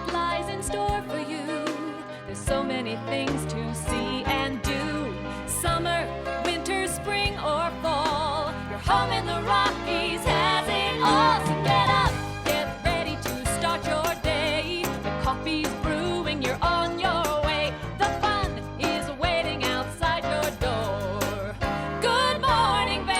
what lies in store for you. There's so many things to see and do. Summer, winter, spring, or fall. Your home in the Rockies has it all. So get up, get ready to start your day. The coffee's brewing, you're on your way. The fun is waiting outside your door. Good morning, Vail.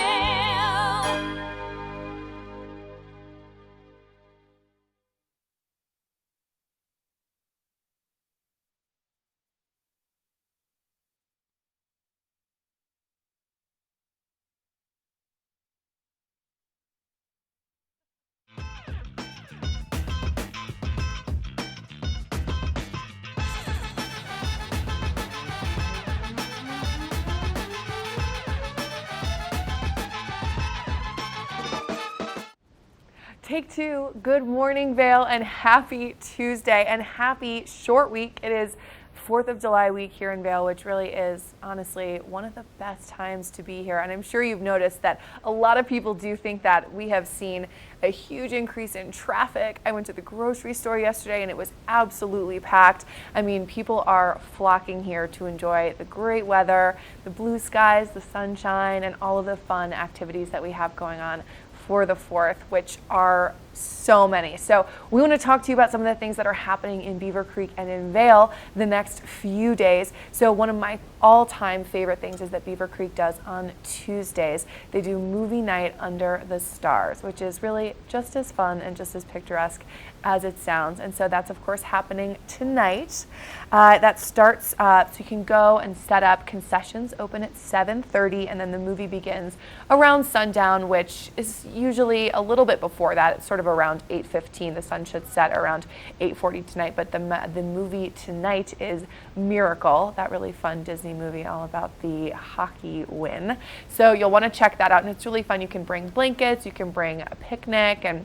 Take two. Good morning, Vail, and happy Tuesday and happy short week. It is 4th of July week here in Vail, which really is honestly one of the best times to be here. And I'm sure you've noticed that a lot of people do think that we have seen a huge increase in traffic. I went to the grocery store yesterday and it was absolutely packed. I mean, people are flocking here to enjoy the great weather, the blue skies, the sunshine, and all of the fun activities that we have going on for the 4th, which are so many. So we want to talk to you about some of the things that are happening in Beaver Creek and in Vail the next few days. So one of my all-time favorite things is that Beaver Creek does on Tuesdays. They do movie night under the stars, which is really just as fun and just as picturesque as it sounds. And so that's of course happening tonight. That starts, so you can go and set up. Concessions open at 7:30 and then the movie begins around sundown, which is usually a little bit before that. It's sort of around 8:15. The sun should set around 8:40 tonight, but the movie tonight is Miracle, that really fun Disney movie all about the hockey win. So you'll want to check that out, and it's really fun. You can bring blankets, you can bring a picnic, and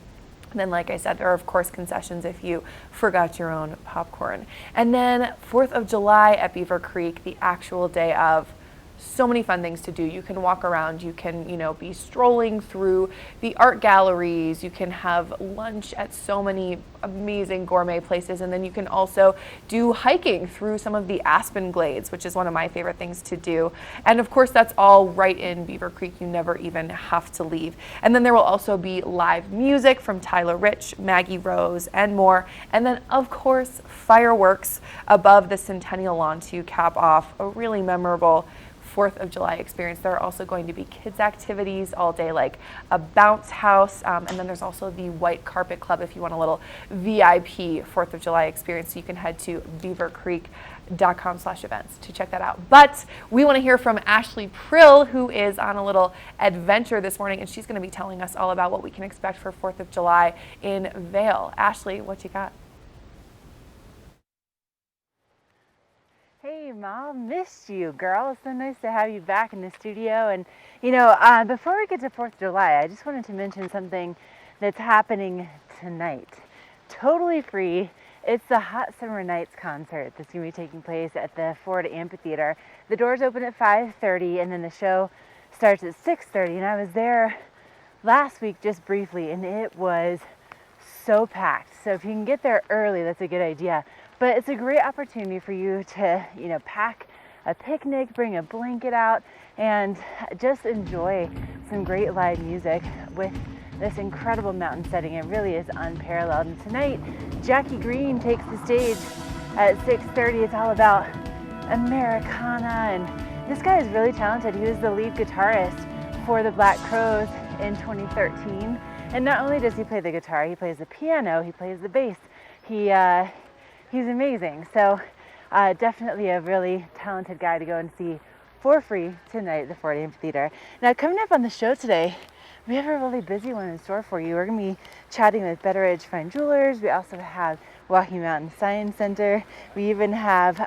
then, like I said, there are, of course, concessions if you forgot your own popcorn. And then 4th of July at Beaver Creek, the actual day of, so many fun things to do. You can walk around, you can, be strolling through the art galleries, you can have lunch at so many amazing gourmet places, and then you can also do hiking through some of the aspen glades, which is one of my favorite things to do. And of course, that's all right in Beaver Creek. You never even have to leave. And then there will also be live music from Tyler Rich, Maggie Rose, and more. And then, of course, fireworks above the Centennial Lawn to cap off a really memorable 4th of July experience. There are also going to be kids activities all day, like a bounce house, and then there's also the White Carpet Club if you want a little VIP 4th of July experience. So you can head to beavercreek.com/events to check that out. But we want to hear from Ashley Prill, who is on a little adventure this morning, and she's going to be telling us all about what we can expect for 4th of July in Vail. Ashley, what you got? Hey, Mom, missed you, girl. It's so nice to have you back in the studio. And, before we get to 4th of July, I just wanted to mention something that's happening tonight. Totally free. It's the Hot Summer Nights concert that's going to be taking place at the Ford Amphitheater. The doors open at 5:30, and then the show starts at 6:30. And I was there last week just briefly, and it was so packed. So if you can get there early, that's a good idea. But it's a great opportunity for you to, pack a picnic, bring a blanket out, and just enjoy some great live music with this incredible mountain setting. It really is unparalleled. And tonight, Jackie Green takes the stage at 6:30. It's all about Americana, and this guy is really talented. He was the lead guitarist for the Black Crowes in 2013. And not only does he play the guitar, he plays the piano, he plays the bass. He's amazing. So definitely a really talented guy to go and see for free tonight at the Ford Amphitheater. Now, coming up on the show today, we have a really busy one in store for you. We're going to be chatting with Betteridge Fine Jewelers. We also have Walkie Mountain Science Center. We even have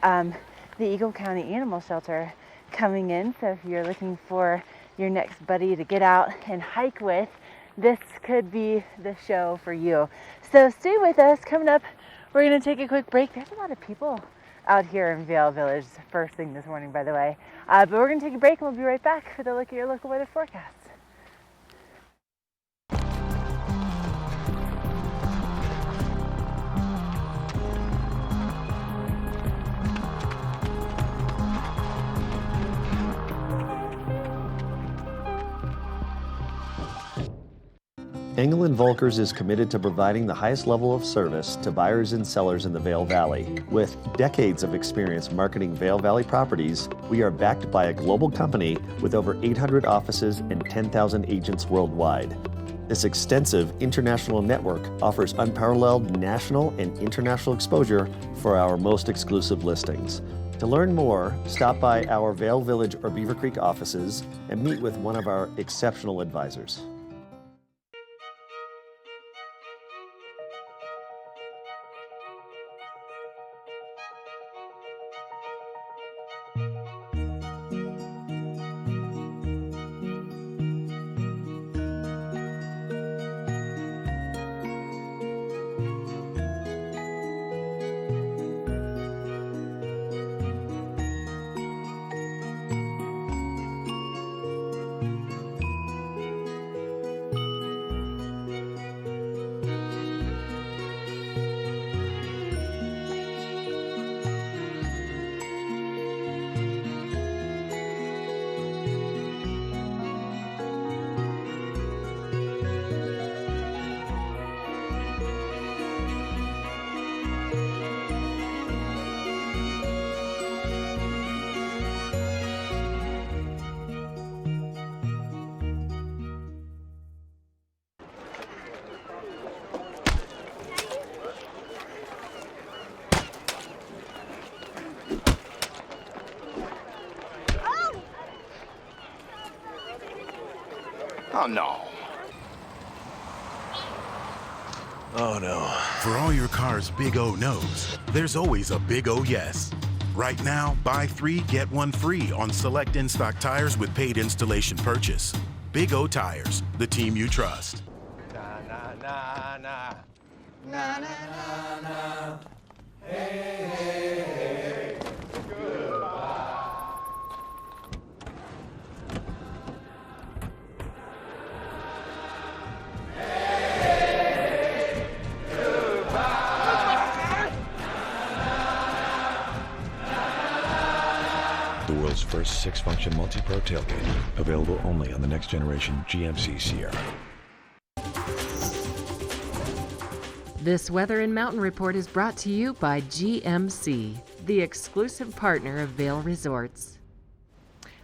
the Eagle County Animal Shelter coming in. So if you're looking for your next buddy to get out and hike with, this could be the show for you. So stay with us. Coming up, we're going to take a quick break. There's a lot of people out here in Vail Village first thing this morning, by the way. But we're going to take a break and we'll be right back with a look at your local weather forecast. Engel & Volkers is committed to providing the highest level of service to buyers and sellers in the Vail Valley. With decades of experience marketing Vail Valley properties, we are backed by a global company with over 800 offices and 10,000 agents worldwide. This extensive international network offers unparalleled national and international exposure for our most exclusive listings. To learn more, stop by our Vail Village or Beaver Creek offices and meet with one of our exceptional advisors. Oh, no. Oh, no. For all your car's big O no's, there's always a big O yes. Right now, buy 3, get 1 free on select in-stock tires with paid installation purchase. Big O Tires, the team you trust. Na, na, na, na. Na, na, na, na. Hey, hey, hey. Goodbye. The world's first 6-function multi-pro tailgate, available only on the next generation GMC Sierra. This Weather and Mountain Report is brought to you by GMC, the exclusive partner of Vail Resorts.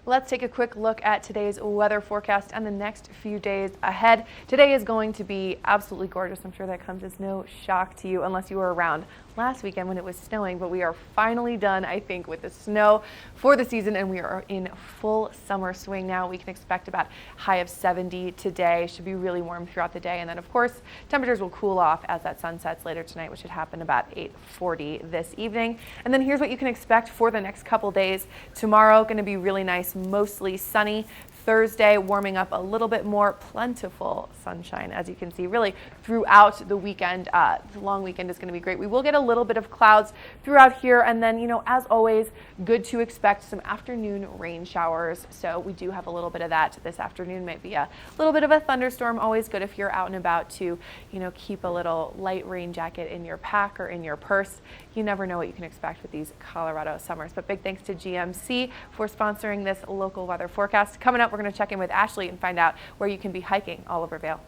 Let's take a quick look at today's weather forecast and the next few days ahead. Today is going to be absolutely gorgeous. I'm sure that comes as no shock to you unless you were around last weekend when it was snowing, but we are finally done, I think, with the snow for the season, and we are in full summer swing now. We can expect about high of 70 today. Should be really warm throughout the day, and then of course temperatures will cool off as that sun sets later tonight, which should happen about 8:40 this evening. And then here's what you can expect for the next couple days. Tomorrow going to be really nice, mostly sunny. Thursday warming up a little bit more, plentiful sunshine, as you can see, really throughout the weekend. The long weekend is going to be great. We will get a little bit of clouds throughout here, and then, you know, as always, good to expect some afternoon rain showers. So we do have a little bit of that this afternoon. Might be a little bit of a thunderstorm. Always good if you're out and about to, you know, keep a little light rain jacket in your pack or in your purse. You never know what you can expect with these Colorado summers. But big thanks to GMC for sponsoring this local weather forecast. Coming up, we're going to check in with Ashley and find out where you can be hiking all over Vail.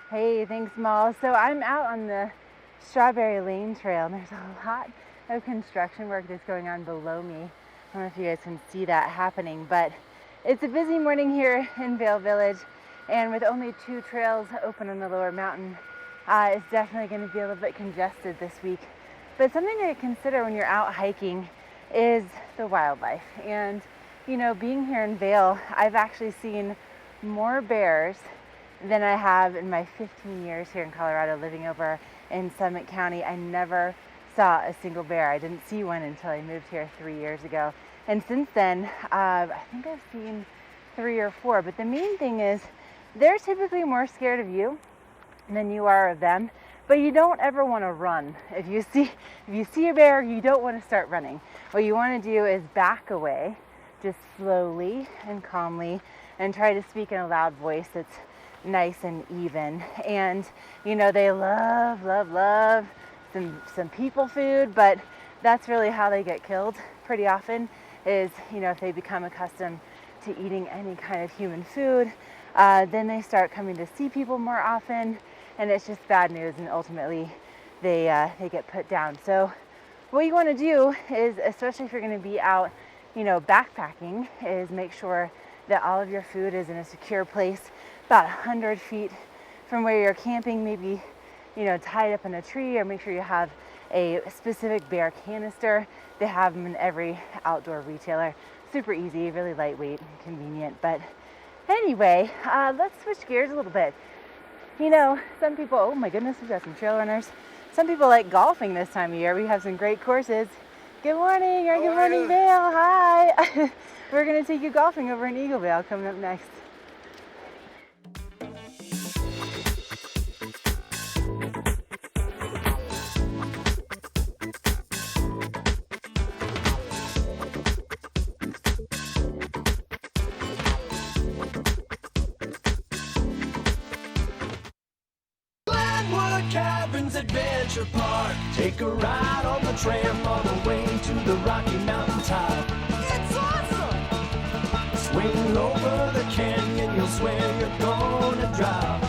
Hey, thanks, Mal. So I'm out on the Strawberry Lane Trail, and there's a lot of construction work that's going on below me. I don't know if you guys can see that happening, but it's a busy morning here in Vail Village, and with only 2 trails open on the lower mountain, it's definitely going to be a little bit congested this week. But something to consider when you're out hiking is the wildlife. And, you know, being here in Vail, I've actually seen more bears than I have in my 15 years here in Colorado living over in Summit County. I never saw a single bear. I didn't see one until I moved here 3 years ago. And since then, I think I've seen 3 or 4. But the main thing is they're typically more scared of you than you are of them. But you don't ever want to run. If you see a bear, you don't want to start running. What you want to do is back away, just slowly and calmly, and try to speak in a loud voice that's nice and even. And you know, they love some people food, but that's really how they get killed pretty often is, you know, if they become accustomed to eating any kind of human food. Then they start coming to see people more often, and it's just bad news, and ultimately they get put down. So what you want to do is, especially if you're going to be out, backpacking, is make sure that all of your food is in a secure place about 100 feet from where you're camping, maybe tied up in a tree, or make sure you have a specific bear canister. They have them in every outdoor retailer. Super easy, really lightweight and convenient. But anyway, let's switch gears a little bit. Some people, oh my goodness, we've got some trail runners. Some people like golfing this time of year. We have some great courses. Good morning, or good morning, Vale. Hi. We're going to take you golfing over in Eaglevale coming up next. Adventure Park. Take a ride on the tram all the way to the Rocky Mountain top. It's awesome! Swing over the canyon, you'll swear you're gonna drop.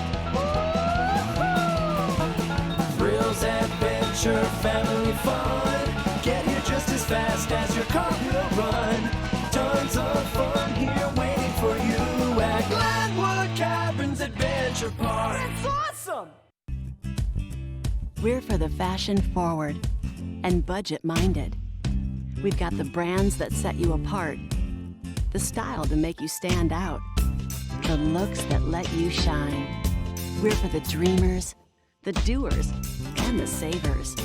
Thrills, adventure, family fun. Get here just as fast as your car will run. Tons of fun here waiting for you at Glenwood Cabins Adventure Park. It's awesome! We're for the fashion forward and budget minded. We've got the brands that set you apart, the style to make you stand out, the looks that let you shine. We're for the dreamers, the doers, and the savers.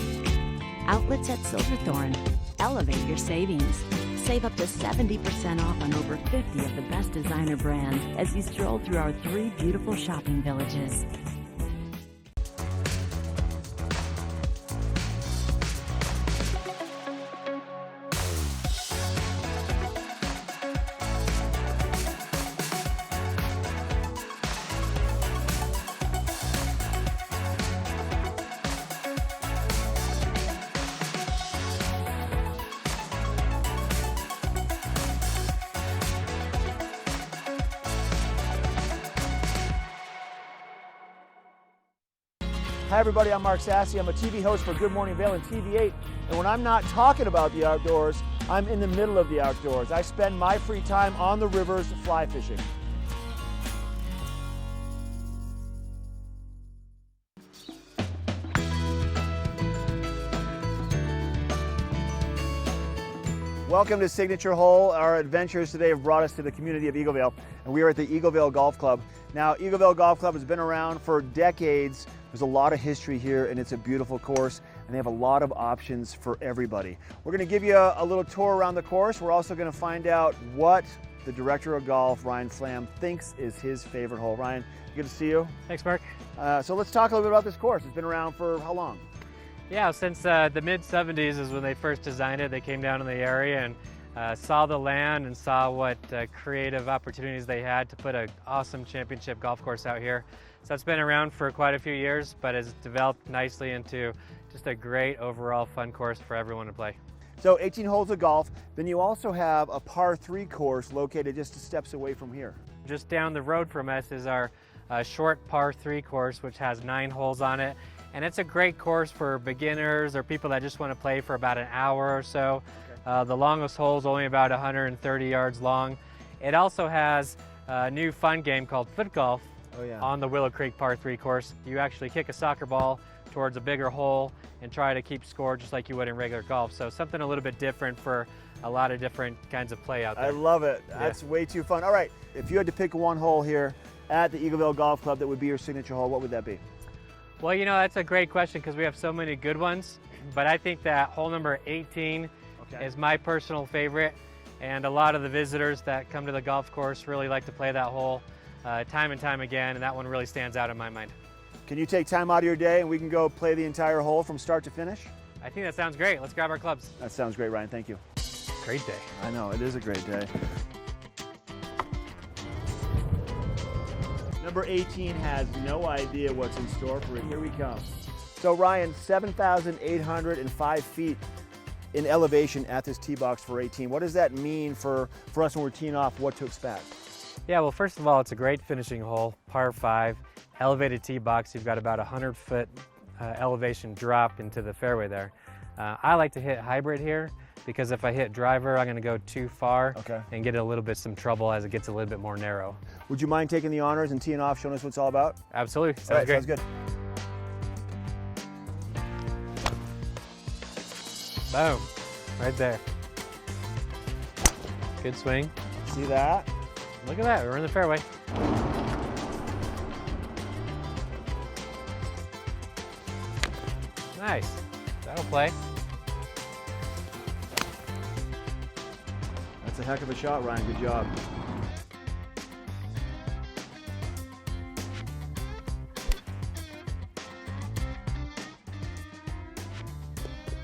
Outlets at Silverthorne. Elevate your savings. Save up to 70% off on over 50 of the best designer brands as you stroll through our 3 beautiful shopping villages. Hi everybody, I'm Mark Sassy. I'm a TV host for Good Morning Vail and TV8. And when I'm not talking about the outdoors, I'm in the middle of the outdoors. I spend my free time on the rivers fly fishing. Welcome to Signature Hole. Our adventures today have brought us to the community of Eaglevale, and we are at the Eaglevale Golf Club. Now, Eaglevale Golf Club has been around for decades. There's a lot of history here, and it's a beautiful course, and they have a lot of options for everybody. We're going to give you a little tour around the course. We're also going to find out what the director of golf, Ryan Flam, thinks is his favorite hole. Ryan, good to see you. Thanks, Mark. So let's talk a little bit about this course. It's been around for how long? Yeah, since the mid-70s is when they first designed it. They came down in the area and saw the land and saw what creative opportunities they had to put an awesome championship golf course out here. So it's been around for quite a few years, but has developed nicely into just a great overall fun course for everyone to play. So 18 holes of golf, then you also have a par 3 course located just steps away from here. Just down the road from us is our short par 3 course, which has 9 holes on it. And it's a great course for beginners or people that just want to play for about an hour or so. Okay. The longest hole is only about 130 yards long. It also has a new fun game called foot golf. Oh, yeah. On the Willow Creek par 3 course. You actually kick a soccer ball towards a bigger hole and try to keep score just like you would in regular golf. So something a little bit different for a lot of different kinds of play out there. I love it. That's way too fun. All right, if you had to pick one hole here at the Eaglevale Golf Club that would be your signature hole, what would that be? Well, you know, that's a great question because we have so many good ones, but I think that hole number 18 is my personal favorite, and a lot of the visitors that come to the golf course really like to play that hole time and time again, and that one really stands out in my mind. Can you take time out of your day and we can go play the entire hole from start to finish? I think that sounds great. Let's grab our clubs. That sounds great, Ryan. Thank you. Great day. I know, it is a great day. Number 18 has no idea what's in store for it. Here we come. So Ryan, 7,805 feet. in elevation at this tee box for 18. What does that mean for us when we're teeing off, what to expect? Yeah, well, first of all, it's a great finishing hole, par 5, elevated tee box. You've got about 100-foot elevation drop into the fairway there. I like to hit hybrid here because if I hit driver, I'm going to go too far and get a little bit some trouble as it gets a little bit more narrow. Would you mind taking the honors and teeing off, showing us what it's all about? Absolutely. Sounds all right, great. Sounds good. Boom. Right there. Good swing. See that? Look at that. We're in the fairway. Nice. That'll play. That's a heck of a shot, Ryan. Good job.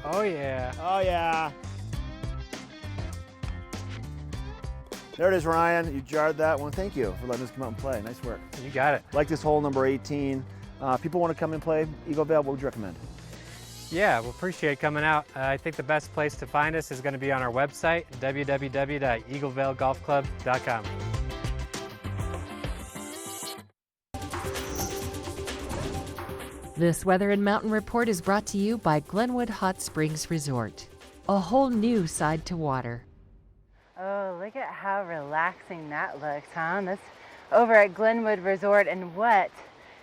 Oh, yeah. Oh, yeah. There it is, Ryan. You jarred that one. Thank you for letting us come out and play. Nice work. You got it. Like this hole number 18. People want to come and play Eagle Vale. What would you recommend? Yeah, we'll appreciate coming out. I think the best place to find us is going to be on our website, www.eaglevalegolfclub.com. This Weather and Mountain Report is brought to you by Glenwood Hot Springs Resort. A whole new side to water. Oh, look at how relaxing that looks, huh? That's over at Glenwood Resort, and what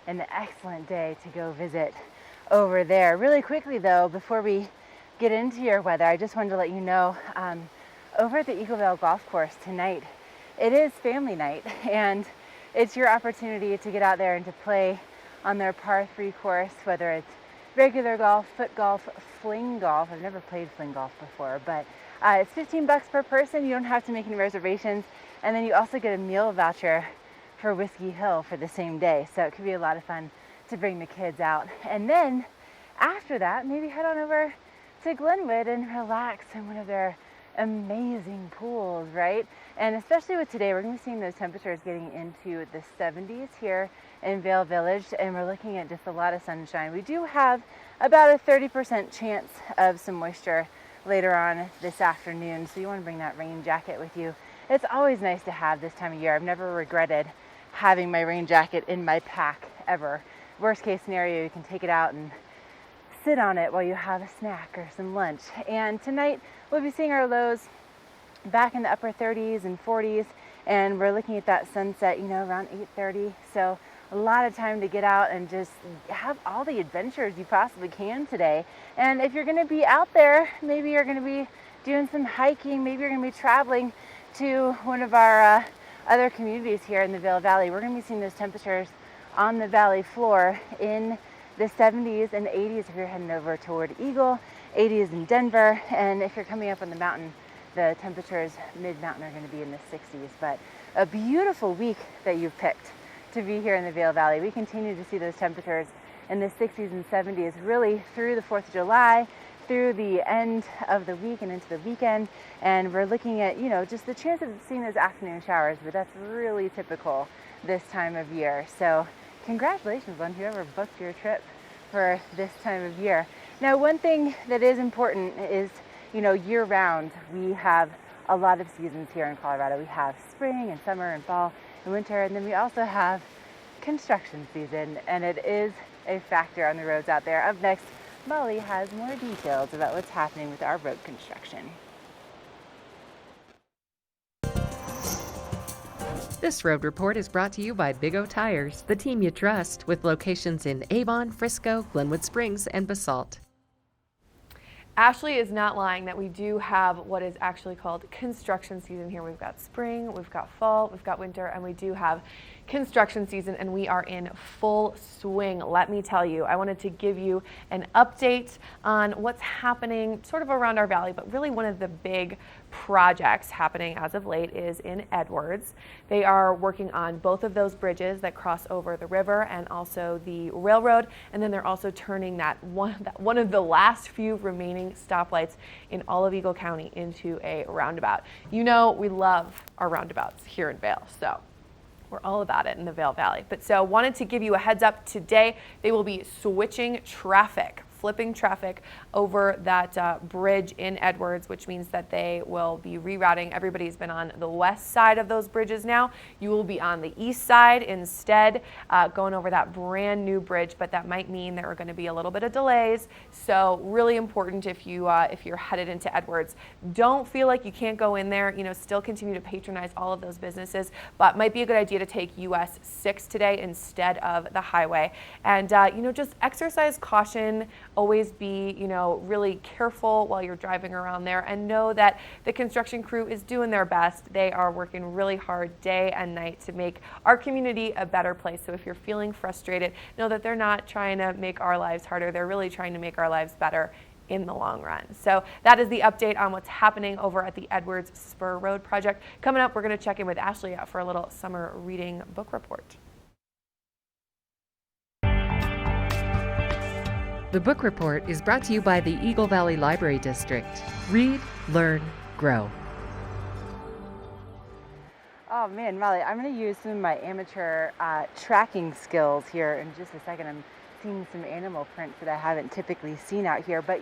an excellent day to go visit over there. Really quickly though, before we get into your weather, I just wanted to let you know, over at the Eagle Vale Golf Course tonight, it is family night, and it's your opportunity to get out there and to play on their par 3 course, whether it's regular golf, foot golf, fling golf. I've never played fling golf before, but it's $15 per person. You don't have to make any reservations. And then you also get a meal voucher for Whiskey Hill for the same day. So it could be a lot of fun to bring the kids out. And then after that, maybe head on over to Glenwood and relax in one of their amazing pools, right? And especially with today, we're going to be seeing those temperatures getting into the 70s here in Vail Village, and we're looking at just a lot of sunshine. We do have about a 30% chance of some moisture later on this afternoon, so you want to bring that rain jacket with you. It's always nice to have this time of year. I've never regretted having my rain jacket in my pack ever. Worst case scenario, you can take it out and sit on it while you have a snack or some lunch. And tonight we'll be seeing our lows back in the upper 30s and 40s, and we're looking at that sunset, you know, around 8:30. So a lot of time to get out and just have all the adventures you possibly can today. And if you're going to be out there, maybe you're going to be doing some hiking, maybe you're going to be traveling to one of our other communities here in the Vail Valley. We're going to be seeing those temperatures on the valley floor in the 70s and 80s if you're heading over toward Eagle, 80s in Denver, and if you're coming up on the mountain, the temperatures mid-mountain are going to be in the 60s. But a beautiful week that you've picked to be here in the Vail Valley. We continue to see those temperatures in the 60s and 70s really through the 4th of July, through the end of the week and into the weekend. And we're looking at, you know, just the chance of seeing those afternoon showers, but that's really typical this time of year. So congratulations on whoever booked your trip for this time of year. Now, one thing that is important is, you know, year round, we have a lot of seasons here in Colorado. We have spring and summer and fall and winter, and then we also have construction season, and it is a factor on the roads out there. Up next, Molly has more details about what's happening with our road construction. This road report is brought to you by Big O Tires, the team you trust, with locations in Avon, Frisco, Glenwood Springs, and Basalt. Ashley is not lying that we do have what is actually called construction season here. We've got spring, we've got fall, we've got winter, and we do have construction season, and we are in full swing. Let me tell you, I wanted to give you an update on what's happening sort of around our valley, but really one of the big projects happening as of late is in Edwards. They are working on both of those bridges that cross over the river and also the railroad, and then they're also turning that one of the last few remaining stoplights in all of Eagle County into a roundabout. You know, we love our roundabouts here in Vail, so we're all about it in the Vail Valley. But so wanted to give you a heads up today. They will be switching traffic flipping traffic over that bridge in Edwards, which means that they will be rerouting. Everybody's been on the west side of those bridges now. You will be on the east side instead, going over that brand new bridge, but that might mean there are going to be a little bit of delays. So really important if you're headed into Edwards. Don't feel like you can't go in there. Still continue to patronize all of those businesses, but might be a good idea to take US 6 today instead of the highway. And just exercise caution. Always be really careful while you're driving around there, and know that the construction crew is doing their best. They are working really hard day and night to make our community a better place. So if you're feeling frustrated, know that they're not trying to make our lives harder. They're really trying to make our lives better in the long run. So that is the update on what's happening over at the Edwards Spur Road project. Coming up, we're going to check in with Ashley for a little summer reading book report. The book report is brought to you by the Eagle Valley Library District. Read, learn, grow. Oh man, Molly, I'm going to use some of my amateur tracking skills here in just a second. I'm seeing some animal prints that I haven't typically seen out here. But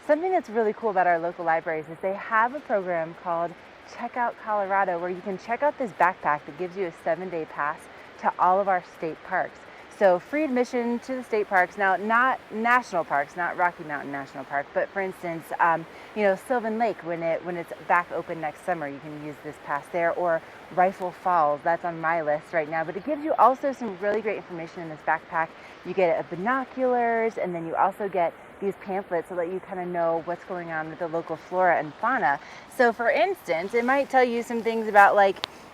something that's really cool about our local libraries is they have a program called Check Out Colorado, where you can check out this backpack that gives you a 7-day pass to all of our state parks. So free admission to the state parks. Now, not national parks, not Rocky Mountain National Park, but for instance, Sylvan Lake, when it's back open next summer, you can use this pass there, or Rifle Falls, that's on my list right now. But it gives you also some really great information in this backpack. You get binoculars, and then you also get these pamphlets so that you kind of know what's going on with the local flora and fauna. So for instance, it might tell you some things about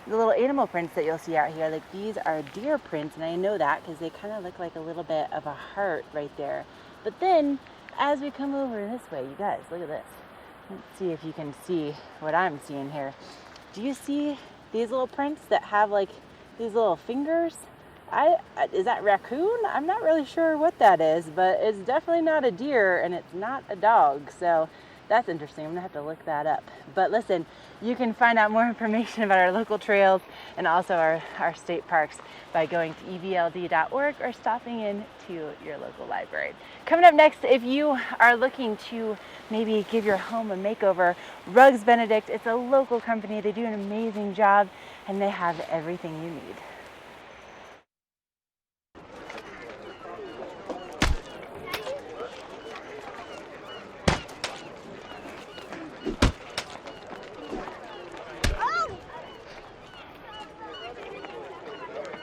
the little animal prints that you'll see out here. Like these are deer prints, and I know that because they kind of look like a little bit of a heart right there. But then as we come over this way, you guys, look at this. Let's see if you can see what I'm seeing here. Do you see these little prints that have these little fingers? Is that raccoon? I'm not really sure what that is, but it's definitely not a deer, and it's not a dog. So that's interesting. I'm gonna have to look that up. But listen, you can find out more information about our local trails and also our state parks by going to evld.org or stopping in to your local library. Coming up next, if you are looking to maybe give your home a makeover, Rugs Benedict, it's a local company. They do an amazing job, and they have everything you need.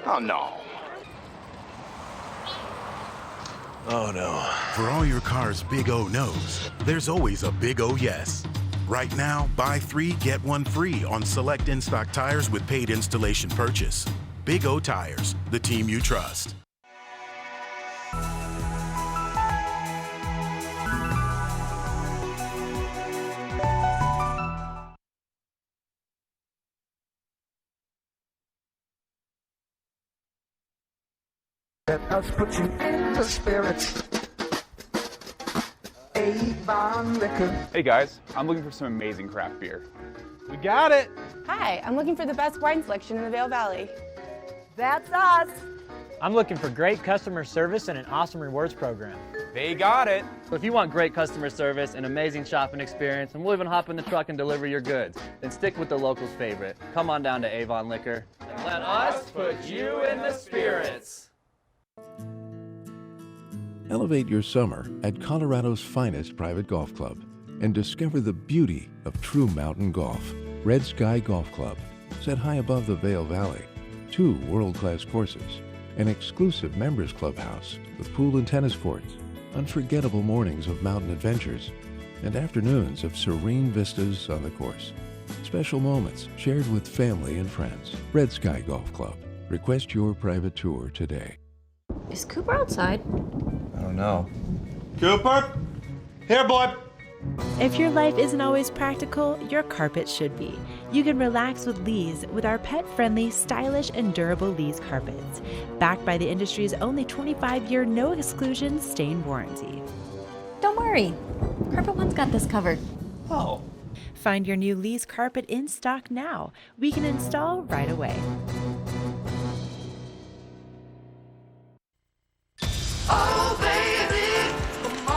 Oh, no. Oh, no. For all your car's big O no's, there's always a big O yes. Right now, buy 3, get 1 free on select in-stock tires with paid installation purchase. Big O Tires, the team you trust. Let us put you in the spirits. Avon Liquor. Hey guys, I'm looking for some amazing craft beer. We got it! Hi, I'm looking for the best wine selection in the Vail Valley. That's us! I'm looking for great customer service and an awesome rewards program. They got it! So if you want great customer service and amazing shopping experience, and we'll even hop in the truck and deliver your goods, then stick with the locals' favorite. Come on down to Avon Liquor. And let us put you in the spirits. Elevate your summer at Colorado's finest private golf club and discover the beauty of true mountain golf. Red Sky Golf Club, set high above the Vail Valley. 2 world-class courses, an exclusive members clubhouse with pool and tennis courts, unforgettable mornings of mountain adventures, and afternoons of serene vistas on the course. Special moments shared with family and friends. Red Sky Golf Club. Request your private tour today. Is Cooper outside? I don't know. Cooper? Here, boy! If your life isn't always practical, your carpet should be. You can relax with Lee's with our pet-friendly, stylish, and durable Lee's carpets. Backed by the industry's only 25-year no-exclusion stain warranty. Don't worry. Carpet One's got this covered. Oh. Find your new Lee's carpet in stock now. We can install right away. Oh, baby, come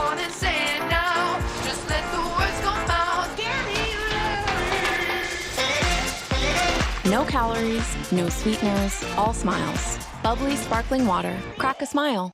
No calories, no sweeteners, all smiles. Bubbly, sparkling water. Crack a smile.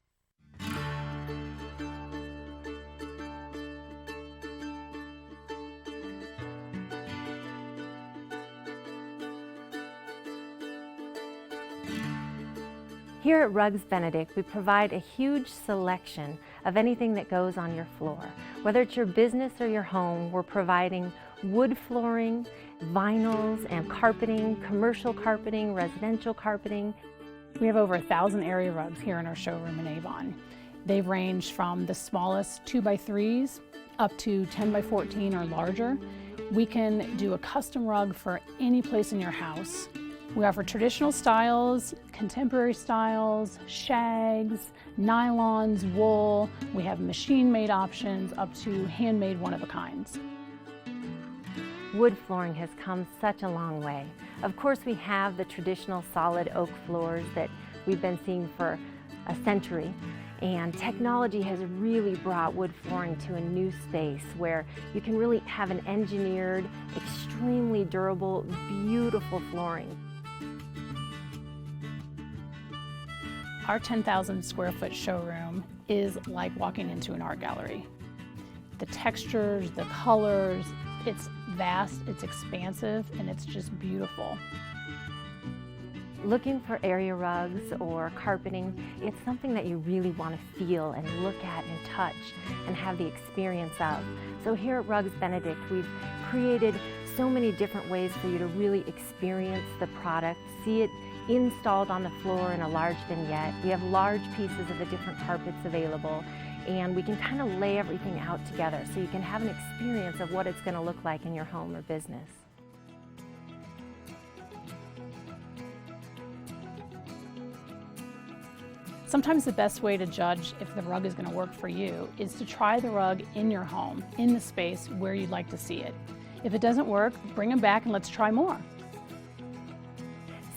Here at Rugs Benedict, we provide a huge selection of anything that goes on your floor. Whether it's your business or your home, we're providing wood flooring, vinyls and carpeting, commercial carpeting, residential carpeting. We have over 1,000 area rugs here in our showroom in Avon. They range from the smallest 2x3s up to 10x14 or larger. We can do a custom rug for any place in your house. We offer traditional styles, contemporary styles, shags, nylons, wool. We have machine-made options up to handmade one-of-a-kinds. Wood flooring has come such a long way. Of course, we have the traditional solid oak floors that we've been seeing for a century. And technology has really brought wood flooring to a new space where you can really have an engineered, extremely durable, beautiful flooring. Our 10,000 square foot showroom is like walking into an art gallery. The textures, the colors, it's vast, it's expansive, and it's just beautiful. Looking for area rugs or carpeting, it's something that you really want to feel and look at and touch and have the experience of. So here at Rugs Benedict, we've created so many different ways for you to really experience the product, see it installed on the floor in a large vignette. We have large pieces of the different carpets available, and we can kind of lay everything out together so you can have an experience of what it's going to look like in your home or business. Sometimes the best way to judge if the rug is going to work for you is to try the rug in your home, in the space where you'd like to see it. If it doesn't work, bring them back and let's try more.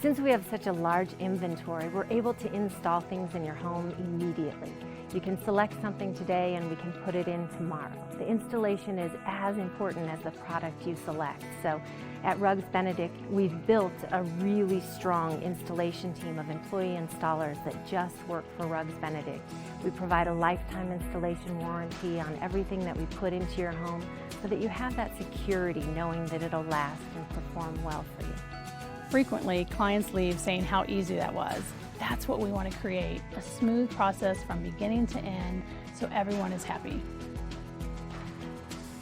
Since we have such a large inventory, we're able to install things in your home immediately. You can select something today and we can put it in tomorrow. The installation is as important as the product you select. So at Rugs Benedict, we've built a really strong installation team of employee installers that just work for Rugs Benedict. We provide a lifetime installation warranty on everything that we put into your home so that you have that security knowing that it'll last and perform well for you. Frequently, clients leave saying how easy that was. That's what we want to create, a smooth process from beginning to end so everyone is happy.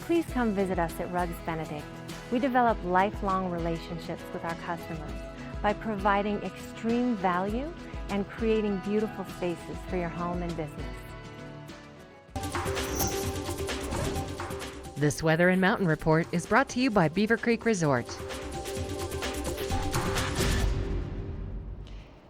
Please come visit us at Rugs Benedict. We develop lifelong relationships with our customers by providing extreme value and creating beautiful spaces for your home and business. This Weather and Mountain Report is brought to you by Beaver Creek Resort.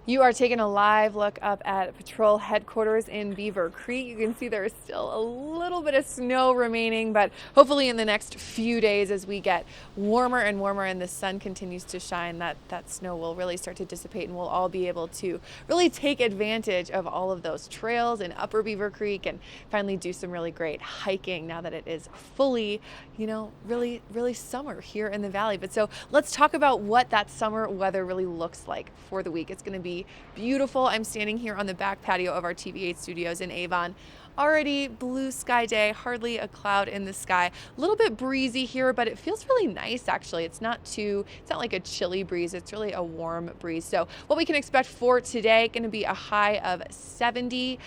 You are taking a live look up at patrol headquarters in Beaver Creek. You can see there is still a little bit of snow remaining, but hopefully in the next few days as we get warmer and warmer and the sun continues to shine, that snow will really start to dissipate and we'll all be able to really take advantage of all of those trails in Upper Beaver Creek and finally do some really great hiking now that it is fully, really summer here in the valley. But so let's talk about what that summer weather really looks like for the week. It's going to be beautiful. I'm standing here on the back patio of our TV8 studios in Avon. Already blue sky day, hardly a cloud in the sky. A little bit breezy here, but it feels really nice actually. It's not like a chilly breeze. It's really a warm breeze. So what we can expect for today, going to be a high of 70.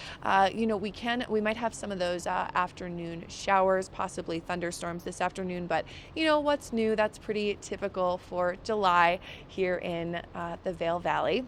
We might have some of those afternoon showers, possibly thunderstorms this afternoon, but what's new? That's pretty typical for July here in the Vail Valley.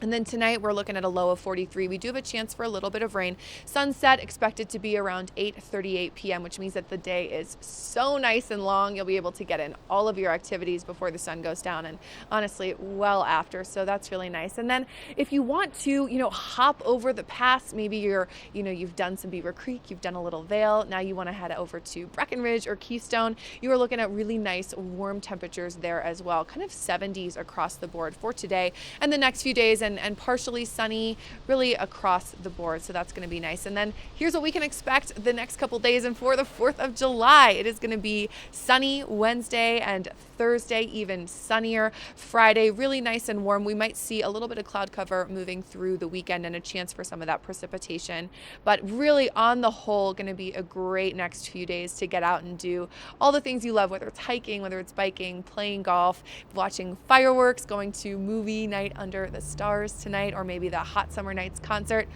And then tonight we're looking at a low of 43. We do have a chance for a little bit of rain. Sunset expected to be around 8:38 p.m., which means that the day is so nice and long. You'll be able to get in all of your activities before the sun goes down and honestly well after. So that's really nice. And then if you want to, hop over the pass, maybe you've done some Beaver Creek, you've done a little Vail. Now you want to head over to Breckenridge or Keystone. You are looking at really nice warm temperatures there as well, kind of 70s across the board for today and the next few days. and partially sunny really across the board. So that's going to be nice. And then here's what we can expect the next couple days. And for the 4th of July, it is going to be sunny Wednesday and Thursday, even sunnier. Friday, really nice and warm. We might see a little bit of cloud cover moving through the weekend and a chance for some of that precipitation. But really, on the whole, going to be a great next few days to get out and do all the things you love, whether it's hiking, whether it's biking, playing golf, watching fireworks, going to movie night under the stars tonight, or maybe the Hot Summer Nights concert.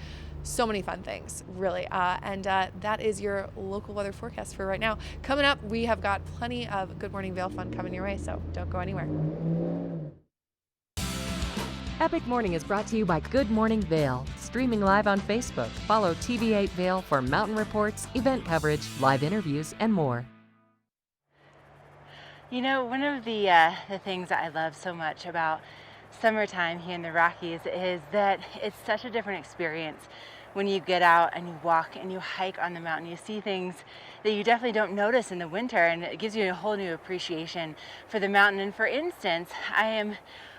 So many fun things, really. And that is your local weather forecast for right now. Coming up, we have got plenty of Good Morning Vail fun coming your way, so don't go anywhere. Epic Morning is brought to you by Good Morning Vail, streaming live on Facebook. Follow TV8 Vail for mountain reports, event coverage, live interviews, and more. You know, one of the things that I love so much about summertime here in the Rockies is that it's such a different experience when you get out and you walk and you hike on the mountain. You see things that you definitely don't notice in the winter, and it gives you a whole new appreciation for the mountain. And for instance, I am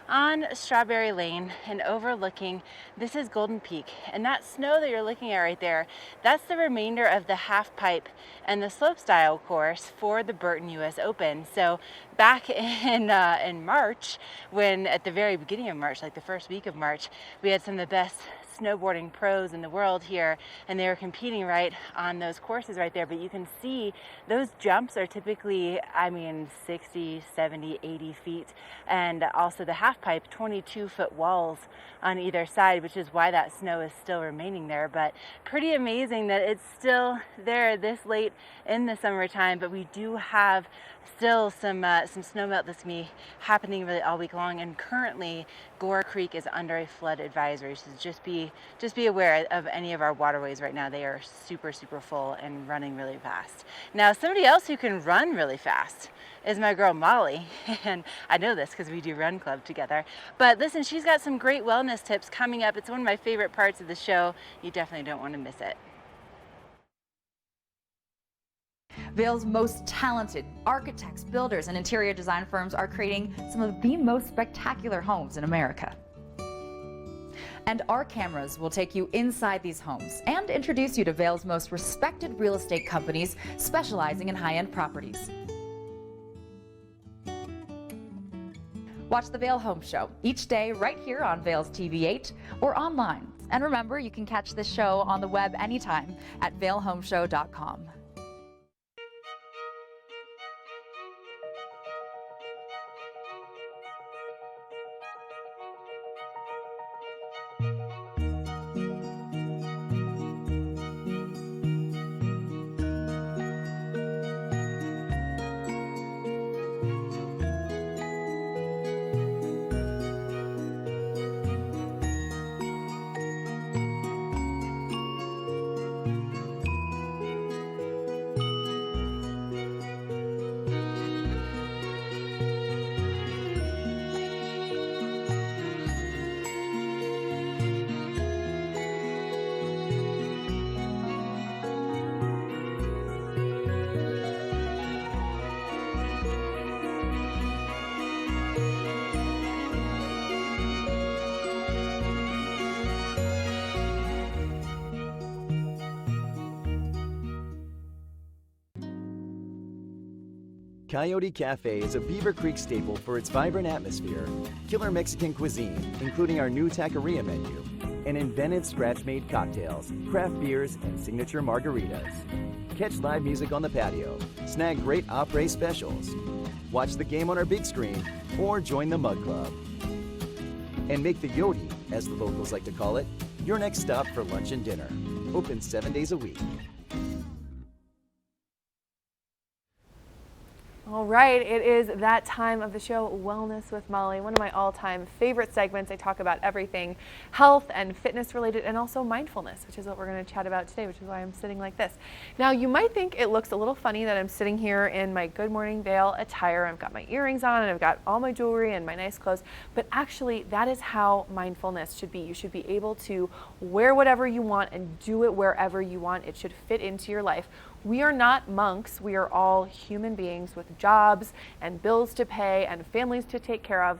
on Strawberry Lane and overlooking, this is Golden Peak, and that snow that you're looking at right there, that's the remainder of the half pipe and the slopestyle course for the Burton US Open. So back in March, when at the very beginning of March, like the first week of March, we had some of the best snowboarding pros in the world here, and they were competing right on those courses right there. But you can see those jumps are typically, I mean, 60, 70, 80 feet, and also the half pipe, 22-foot walls on either side, which is why that snow is still remaining there. But pretty amazing that it's still there this late in the summertime, but we do have still some snow melt that's going to be happening really all week long. And currently Gore Creek is under a flood advisory, so just be aware of any of our waterways right now. They are super full and running really fast. Now, somebody else who can run really fast is my girl Molly, and I know this because we do run club together. But listen, she's got some great wellness tips coming up. It's one of my favorite parts of the show. You definitely don't want to miss it. Vail's most talented architects, builders, and interior design firms are creating some of the most spectacular homes in America. And our cameras will take you inside these homes and introduce you to Vail's most respected real estate companies specializing in high-end properties. Watch the Vail Home Show each day right here on Vail's TV8 or online. And remember, you can catch this show on the web anytime at vailhomeshow.com. Coyote Cafe is a Beaver Creek staple for its vibrant atmosphere, killer Mexican cuisine, including our new taqueria menu, and inventive scratch-made cocktails, craft beers, and signature margaritas. Catch live music on the patio, snag great après specials, watch the game on our big screen, or join the Mug Club. And make the Yodi, as the locals like to call it, your next stop for lunch and dinner. Open 7 days a week. All right, it is that time of the show, Wellness with Molly, one of my all-time favorite segments. I talk about everything health and fitness related, and also mindfulness, which is what we're going to chat about today, which is why I'm sitting like this. Now, you might think it looks a little funny that I'm sitting here in my Good Morning Vail attire. I've got my earrings on, and I've got all my jewelry and my nice clothes, but actually that is how mindfulness should be. You should be able to wear whatever you want and do it wherever you want. It should fit into your life. We are not monks. We are all human beings with jobs and bills to pay and families to take care of.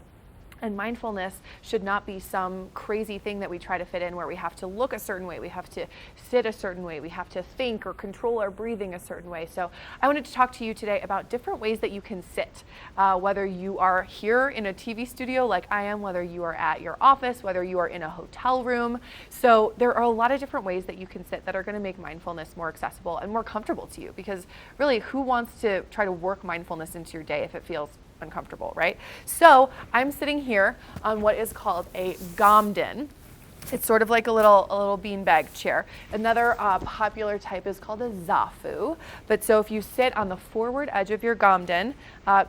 And mindfulness should not be some crazy thing that we try to fit in where we have to look a certain way, we have to sit a certain way, we have to think or control our breathing a certain way. So I wanted to talk to you today about different ways that you can sit, whether you are here in a TV studio like I am, whether you are at your office, whether you are in a hotel room. So there are a lot of different ways that you can sit that are going to make mindfulness more accessible and more comfortable to you, because really, who wants to try to work mindfulness into your day if it feels uncomfortable, right? So I'm sitting here on what is called a Gamden. It's sort of like a little beanbag chair. Another popular type is called a Zafu. But so if you sit on the forward edge of your Gamden,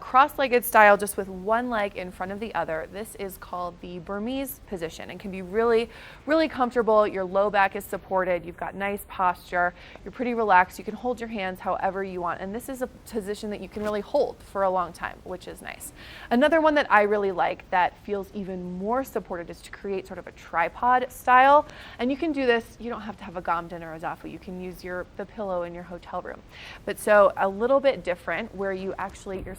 cross-legged style, just with one leg in front of the other, this is called the Burmese position and can be really, really comfortable. Your low back is supported. You've got nice posture. You're pretty relaxed. You can hold your hands however you want. And this is a position that you can really hold for a long time, which is nice. Another one that I really like that feels even more supported is to create sort of a tripod style. And you can do this, you don't have to have a Gamden or a Zafu. You can use the pillow in your hotel room. But so a little bit different, where you're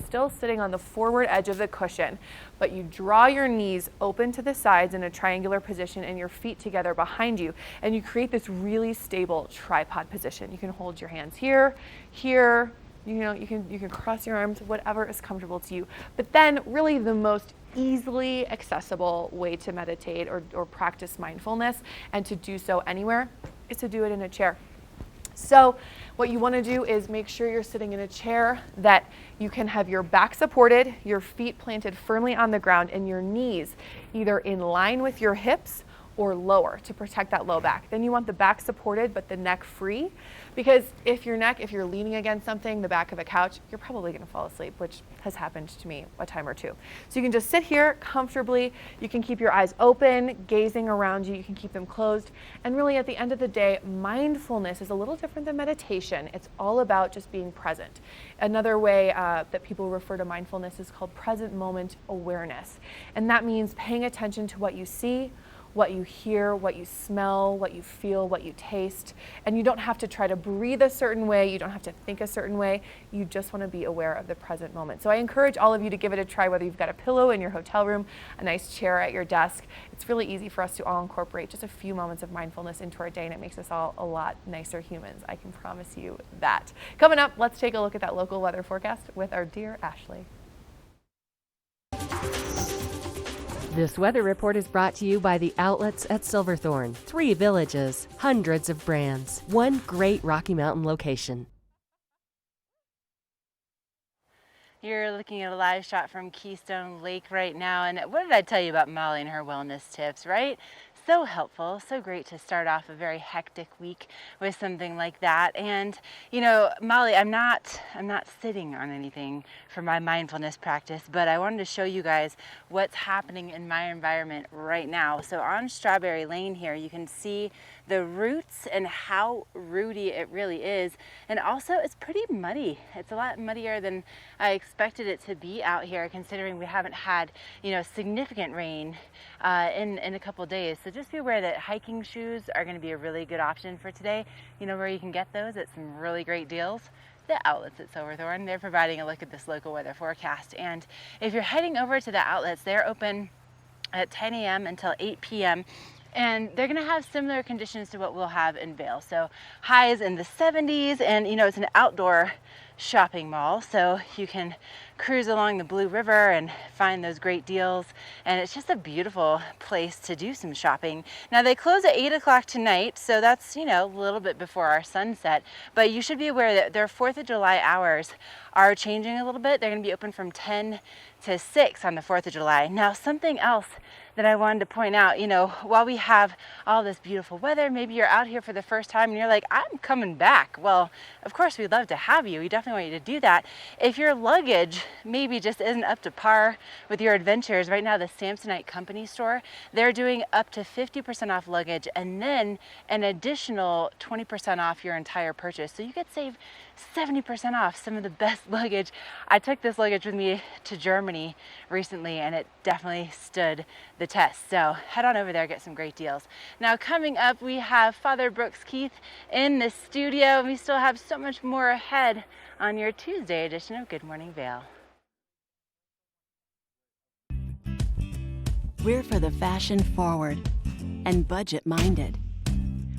still sitting on the forward edge of the cushion, but you draw your knees open to the sides in a triangular position and your feet together behind you, and you create this really stable tripod position. You can hold your hands here, you can cross your arms, whatever is comfortable to you. But then really the most easily accessible way to meditate or practice mindfulness, and to do so anywhere, is to do it in a chair. So what you want to do is make sure you're sitting in a chair that you can have your back supported, your feet planted firmly on the ground, and your knees either in line with your hips or lower to protect that low back. Then you want the back supported but the neck free, because if you're leaning against something, the back of a couch, you're probably going to fall asleep, which has happened to me a time or two. So you can just sit here comfortably. You can keep your eyes open, gazing around you. You can keep them closed. And really, at the end of the day, mindfulness is a little different than meditation. It's all about just being present. Another way that people refer to mindfulness is called present moment awareness. And that means paying attention to what you see, what you hear, what you smell, what you feel, what you taste. And you don't have to try to breathe a certain way. You don't have to think a certain way. You just want to be aware of the present moment. So I encourage all of you to give it a try, whether you've got a pillow in your hotel room, a nice chair at your desk. It's really easy for us to all incorporate just a few moments of mindfulness into our day, and it makes us all a lot nicer humans. I can promise you that. Coming up, let's take a look at that local weather forecast with our dear Ashley. This weather report is brought to you by the outlets at Silverthorne. 3 villages, hundreds of brands, one great Rocky Mountain location. You're looking at a live shot from Keystone Lake right now, and what did I tell you about Molly and her wellness tips, right? So helpful, so great to start off a very hectic week with something like that. And you know, Molly, I'm not sitting on anything for my mindfulness practice, but I wanted to show you guys what's happening in my environment right now. So on Strawberry Lane here, you can see the roots and how rooty it really is. And also it's pretty muddy. It's a lot muddier than I expected it to be out here, considering we haven't had, significant rain in a couple days. So just be aware that hiking shoes are going to be a really good option for today. You know where you can get those at some really great deals? The outlets at Silverthorne. They're providing a look at this local weather forecast. And if you're heading over to the outlets, they're open at 10 a.m. until 8 p.m. And they're going to have similar conditions to what we'll have in Vail. So highs in the 70s, and it's an outdoor shopping mall, so you can cruise along the Blue River and find those great deals, and it's just a beautiful place to do some shopping. Now they close at 8 o'clock tonight, so that's a little bit before our sunset, but you should be aware that their 4th of July hours are changing a little bit. They're going to be open from 10 to 6 on the 4th of July. Now something else that I wanted to point out, while we have all this beautiful weather, maybe you're out here for the first time and you're like, I'm coming back. Well, of course we'd love to have you. We definitely want you to do that. If your luggage maybe just isn't up to par with your adventures, right now the Samsonite Company store, they're doing up to 50% off luggage and then an additional 20% off your entire purchase. So you could save 70% off some of the best luggage. I took this luggage with me to Germany recently and it definitely stood the test. So head on over there, get some great deals. Now coming up, we have Father Brooks Keith in the studio. We still have so much more ahead on your Tuesday edition of Good Morning Vail. We're for the fashion forward and budget minded.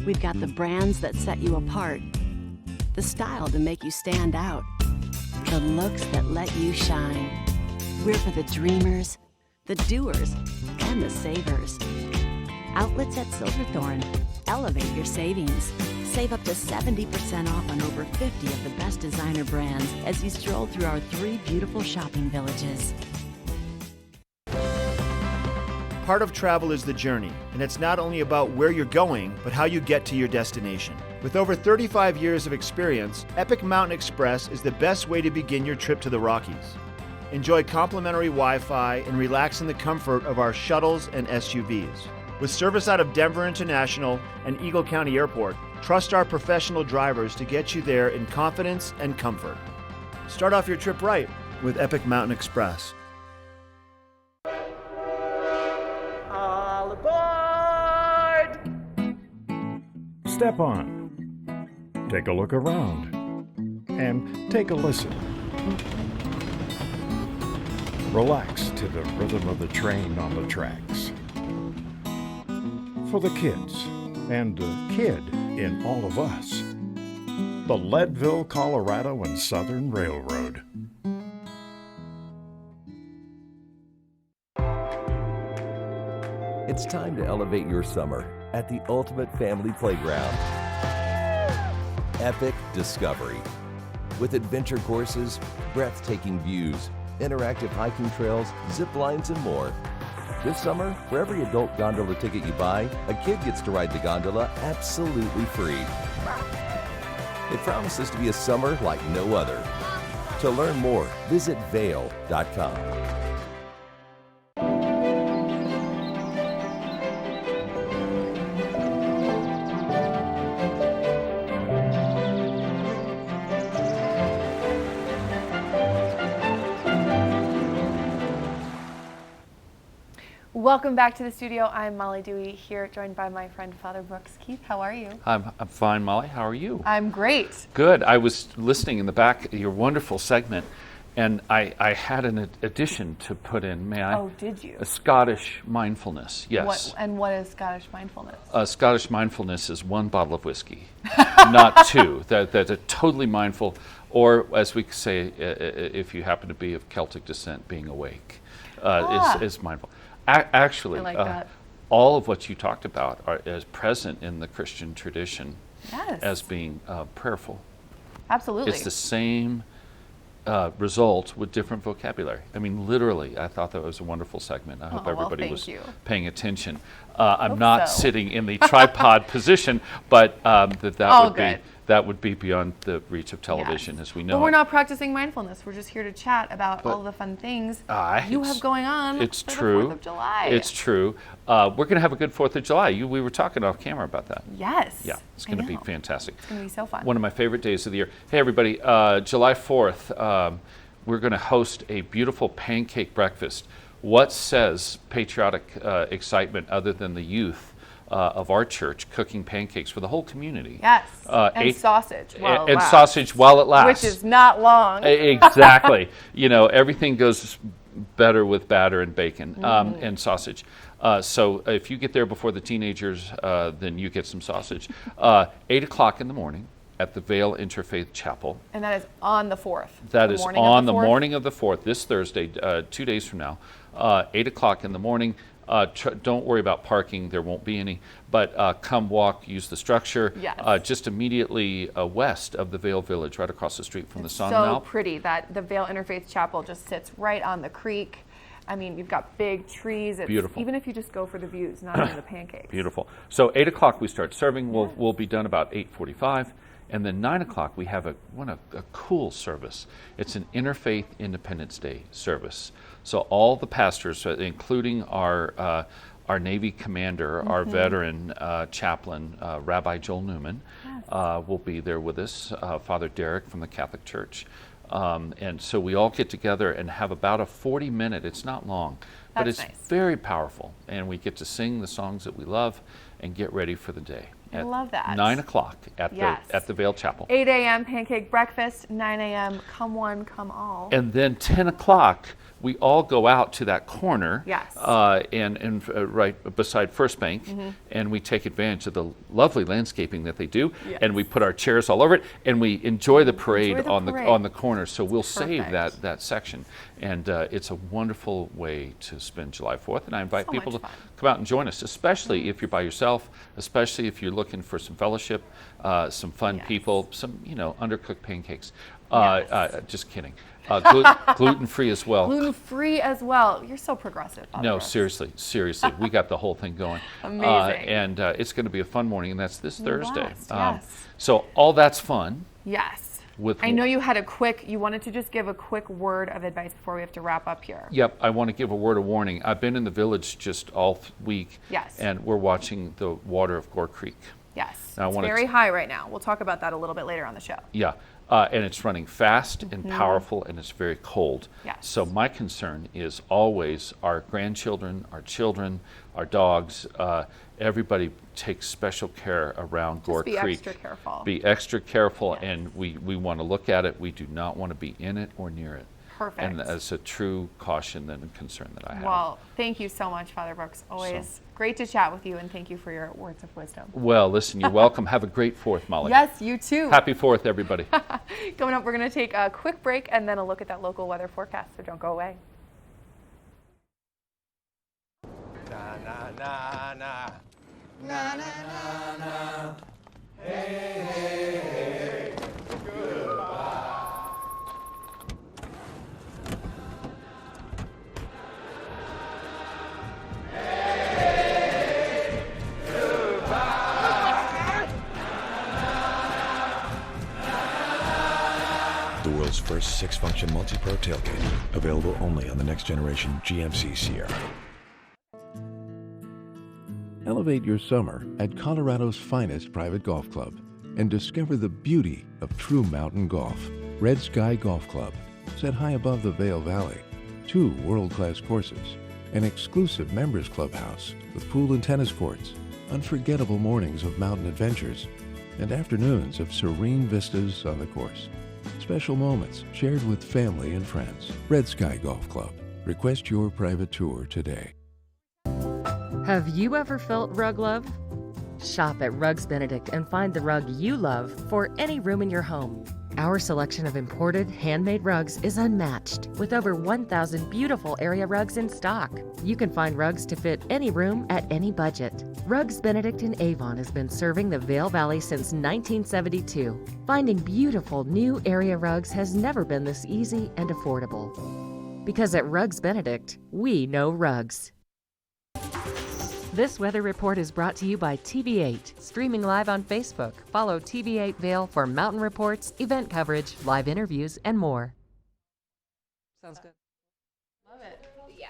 We've got the brands that set you apart, the style to make you stand out, the looks that let you shine. We're for the dreamers, the doers, and the savers. Outlets at Silverthorne. Elevate your savings. Save up to 70% off on over 50 of the best designer brands as you stroll through our 3 beautiful shopping villages. Part of travel is the journey, and it's not only about where you're going, but how you get to your destination. With over 35 years of experience, Epic Mountain Express is the best way to begin your trip to the Rockies. Enjoy complimentary Wi-Fi and relax in the comfort of our shuttles and SUVs. With service out of Denver International and Eagle County Airport, trust our professional drivers to get you there in confidence and comfort. Start off your trip right with Epic Mountain Express. All aboard! Step on. Take a look around. And take a listen. Relax to the rhythm of the train on the tracks. For the kids, and the kid in all of us. The Leadville, Colorado and Southern Railroad. It's time to elevate your summer at the ultimate family playground. Epic Discovery. With adventure courses, breathtaking views, interactive hiking trails, zip lines, and more. This summer, for every adult gondola ticket you buy, a kid gets to ride the gondola absolutely free. It promises to be a summer like no other. To learn more, visit Vail.com. Welcome back to the studio. I'm Molly Dewey here, joined by my friend Father Brooks. Keith, how are you? I'm fine, Molly. How are you? I'm great. Good. I was listening in the back of your wonderful segment, and I had an addition to put in. May I? Oh, did you? A Scottish mindfulness, yes. What is Scottish mindfulness? Scottish mindfulness is 1 bottle of whiskey, not 2. That are totally mindful, or as we say, if you happen to be of Celtic descent, being awake is mindful. Actually, I like that. All of what you talked about is present in the Christian tradition as being prayerful. Absolutely. It's the same result with different vocabulary. I mean, literally, I thought that was a wonderful segment. I hope everybody was paying attention. I'm not sitting in the tripod position, but that would be beyond the reach of television as we know. But we're not practicing mindfulness. We're just here to chat about all the fun things you have going on it's for true. the 4th of July. It's true. We're going to have a good 4th of July. We were talking off camera about that. Yes. Yeah, it's going to be fantastic. It's going to be so fun. One of my favorite days of the year. Hey, everybody, July 4th, we're going to host a beautiful pancake breakfast. What says patriotic excitement other than the youth of our church cooking pancakes for the whole community? Yes, and sausage while it lasts. Sausage while it lasts. Which is not long. Exactly. You know, everything goes better with batter and bacon and sausage. So if you get there before the teenagers, then you get some sausage. 8 o'clock in the morning at the Vail Interfaith Chapel. And that is on the 4th. That is on the morning of the 4th, this Thursday, 2 days from now, 8 o'clock in the morning. Don't worry about parking, there won't be any, but come walk, use the structure. Yes. Just immediately west of the Vail Village, right across the street from the Sonnenalp. So pretty that the Vail Interfaith Chapel just sits right on the creek. I mean, you've got big trees. It's beautiful. Even if you just go for the views, not even the pancakes. Beautiful. So 8 o'clock we start serving. We'll be done about 8:45. And then 9 o'clock we have a cool service. It's an Interfaith Independence Day service. So all the pastors, including our Navy commander, our veteran chaplain, Rabbi Joel Newman, will be there with us, Father Derek from the Catholic Church. And so we all get together and have about a 40-minute, it's not long, but it's very powerful. And we get to sing the songs that we love and get ready for the day. I love that. 9 o'clock at the Vail Chapel. 8 a.m. pancake breakfast, 9 a.m. come one, come all. And then 10 o'clock, we all go out to that corner, Yes. and right beside First Bank, and we take advantage of the lovely landscaping that they do, Yes. and we put our chairs all over it, and we enjoy the parade, the parade. on the corner. So we'll save Perfect. that section, and it's a wonderful way to spend July 4th. And I invite So people much to fun. come out and join us, especially if you're by yourself, especially if you're looking for some fellowship, some fun people, some undercooked pancakes. Just kidding. Gluten-free as well. Gluten-free as well. You're so progressive, Father No, Brooks. seriously, we got the whole thing going. Amazing. And it's going to be a fun morning, and that's this Thursday. Yes. So all that's fun. Yes. With I know you wanted to just give a quick word of advice before we have to wrap up here. Yep, I want to give a word of warning. I've been in the village just all week. Yes. And we're watching the water of Gore Creek. Yes. Now, I it's wanna very high right now. We'll talk about that a little bit later on the show. Yeah, and it's running fast and powerful, and it's very cold. Yes. So my concern is always our grandchildren, our children, our dogs, everybody takes special care around Gore be Creek. extra careful. Be extra careful, and we want to look at it. We do not want to be in it or near it. Perfect. And that's a true caution and concern that I have. Well, thank you so much, Father Brooks. Always great to chat with you, and thank you for your words of wisdom. Well, listen, you're welcome. Have a great 4th, Molly. Yes, you too. Happy 4th, everybody. Coming up, we're going to take a quick break and then a look at that local weather forecast, so don't go away. Na na na na na na na na. Hey hey hey. Goodbye. Hey, goodbye. The world's first 6-function multi-pro tailgate, available only on the next generation GMC Sierra. Elevate your summer at Colorado's finest private golf club and discover the beauty of true mountain golf. Red Sky Golf Club, set high above the Vail Valley, 2 world-class courses, an exclusive members clubhouse with pool and tennis courts, unforgettable mornings of mountain adventures, and afternoons of serene vistas on the course. Special moments shared with family and friends. Red Sky Golf Club. Request your private tour today. Have you ever felt rug love? Shop at Rugs Benedict and find the rug you love for any room in your home. Our selection of imported, handmade rugs is unmatched, with over 1,000 beautiful area rugs in stock. You can find rugs to fit any room at any budget. Rugs Benedict in Avon has been serving the Vail Valley since 1972. Finding beautiful new area rugs has never been this easy and affordable. Because at Rugs Benedict, we know rugs. This weather report is brought to you by TV8, streaming live on Facebook. Follow TV8 Vail for mountain reports, event coverage, live interviews, and more. Sounds good. Love it. Yeah.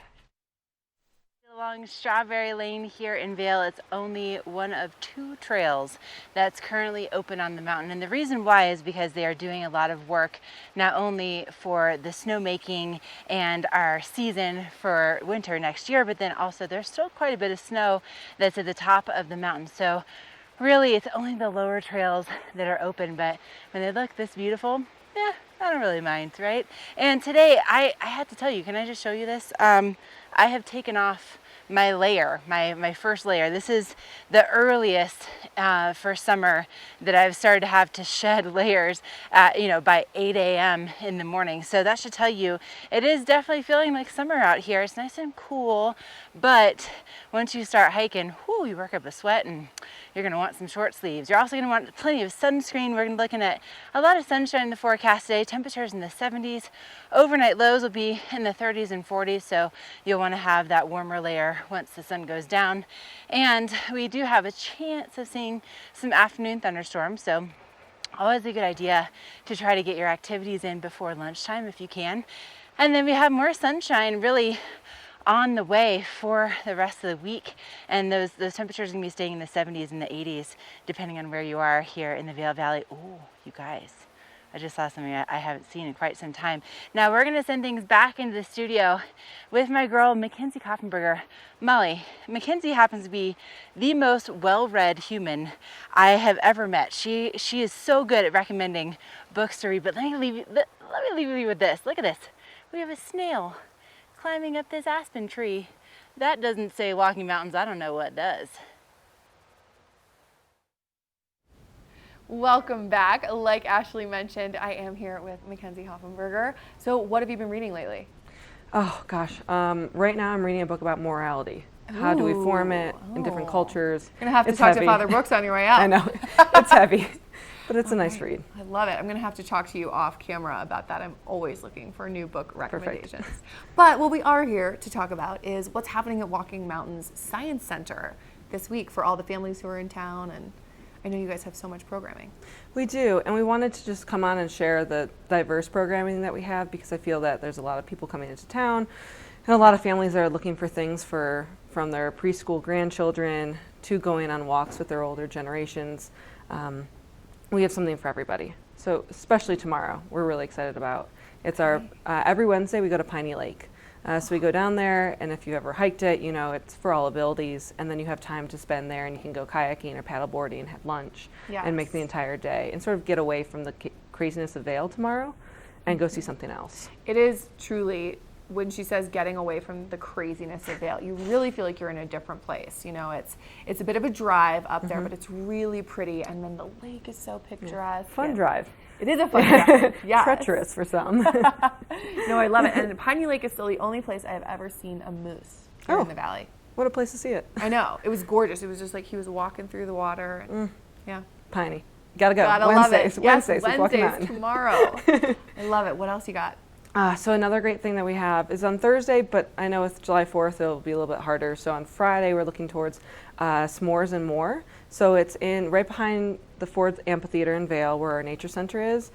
Along Strawberry Lane here in Vail, it's only one of 2 trails that's currently open on the mountain. And the reason why is because they are doing a lot of work, not only for the snowmaking and our season for winter next year, but then also there's still quite a bit of snow that's at the top of the mountain. So really it's only the lower trails that are open, but when they look this beautiful, yeah, I don't really mind, right? And today I had to tell you, can I just show you this? I have taken off my layer, my first layer. This is the earliest for summer that I've started to have to shed layers by 8 a.m. in the morning. So that should tell you it is definitely feeling like summer out here. It's nice and cool, but once you start hiking, you work up a sweat and you're gonna want some short sleeves. You're also gonna want plenty of sunscreen. We're gonna be looking at a lot of sunshine in the forecast today. Temperatures in the 70s. Overnight lows will be in the 30s and 40s, so you'll wanna have that warmer layer once the sun goes down. And we do have a chance of seeing some afternoon thunderstorms, so always a good idea to try to get your activities in before lunchtime if you can. And then we have more sunshine really on the way for the rest of the week, and those temperatures are going to be staying in the 70s and the 80s depending on where you are here in the Vail Valley. Oh, you guys, I just saw something I haven't seen in quite some time. Now we're going to send things back into the studio with my girl Mackenzie Koffenberger. Molly, Mackenzie happens to be the most well-read human I have ever met. She is so good at recommending books to read, but let me leave you with this. Look at this. We have a snail climbing up this aspen tree. That doesn't say walking mountains, I don't know what does. Welcome back. Like Ashley mentioned, I am here with Mackenzie Hoffenberger. So what have you been reading lately? Oh gosh, right now I'm reading a book about morality. How do we form it in different cultures? You're gonna have to talk to Father Brooks on your way out. I know, it's heavy, but it's a nice read. I love it. I'm gonna have to talk to you off camera about that. I'm always looking for new book recommendations. But what we are here to talk about is what's happening at Walking Mountains Science Center this week for all the families who are in town, and I know you guys have so much programming. We do, and we wanted to just come on and share the diverse programming that we have, because I feel that there's a lot of people coming into town and a lot of families that are looking for things from their preschool grandchildren to going on walks with their older generations. We have something for everybody. So especially tomorrow, we're really excited about. It's our, every Wednesday we go to Piney Lake. So we go down there, and if you ever hiked it, you know it's for all abilities, and then you have time to spend there, and you can go kayaking or paddleboarding and have lunch and make the entire day and sort of get away from the craziness of Vail tomorrow and go see something else. It is truly, when she says getting away from the craziness of Vail, you really feel like you're in a different place. You know, it's a bit of a drive up there, but it's really pretty, and then the lake is so picturesque. Fun drive. It is a fun drive. Yes. Treacherous for some. No, I love it. And Piney Lake is still the only place I have ever seen a moose here in the valley. What a place to see it. I know. It was gorgeous. It was just like he was walking through the water. And, yeah. Piney. Gotta go. Gotta Wednesdays. love it. Yes, Wednesdays tomorrow. I love it. What else you got? So another great thing that we have is on Thursday, but I know with July 4th it'll be a little bit harder. So on Friday we're looking towards S'mores and More. So it's right behind the Ford Amphitheater in Vail, where our nature center is.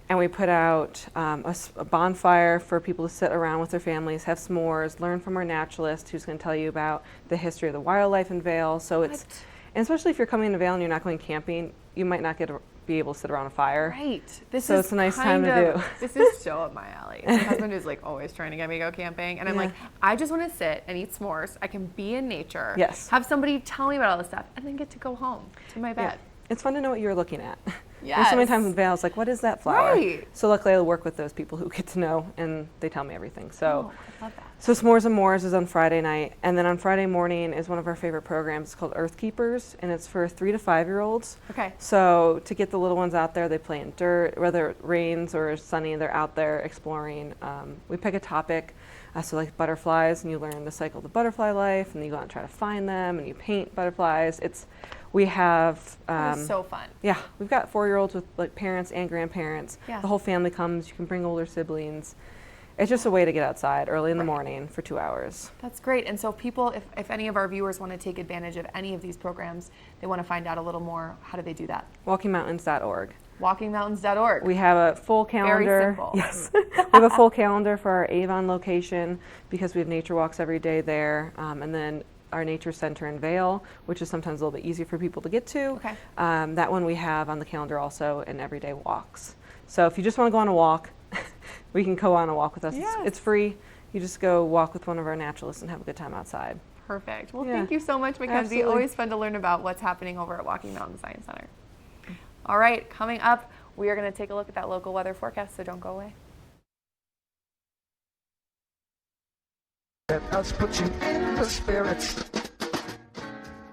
And we put out a bonfire for people to sit around with their families, have s'mores, learn from our naturalist who's going to tell you about the history of the wildlife in Vail. So it's, and especially if you're coming to Vail and you're not going camping, you might not be able to sit around a fire. Right. So it's a nice time to do. This is so up my alley. My husband is like always trying to get me to go camping. And I'm like, I just want to sit and eat s'mores. I can be in nature. Yes. Have somebody tell me about all this stuff and then get to go home to my bed. It's fun to know what you're looking at. Yes. There's so many times in Vail, it's like, what is that flower? Right. So luckily I work with those people who get to know, and they tell me everything. So, I love that. So S'mores and Mores is on Friday night, and then on Friday morning is one of our favorite programs. It's called Earth Keepers, and it's for 3 to 5-year-olds. Okay. So to get the little ones out there, they play in dirt, whether it rains or is sunny, they're out there exploring. We pick a topic, so like butterflies, and you learn the cycle of the butterfly life, and you go out and try to find them, and you paint butterflies. We have That is so fun. Yeah, we've got 4-year-olds with like parents and grandparents. Yeah. The whole family comes. You can bring older siblings. It's just a way to get outside early in the morning for 2 hours. That's great. And so people, if any of our viewers want to take advantage of any of these programs, they want to find out a little more, how do they do that? WalkingMountains.org. WalkingMountains.org. We have a full calendar. Very simple. Yes. We have a full calendar for our Avon location because we have nature walks every day there. And then our nature center in Vail, which is sometimes a little bit easier for people to get to. Okay. That one we have on the calendar also, and everyday walks. So if you just want to go on a walk, we can go on a walk with us. Yes. It's free. You just go walk with one of our naturalists and have a good time outside. Perfect. Well, Yeah. thank you so much, Mackenzie. Absolutely. Always fun to learn about what's happening over at Walking Mountain Science Center. All right, coming up, we are going to take a look at that local weather forecast, so don't go away. Let us put you in the spirits.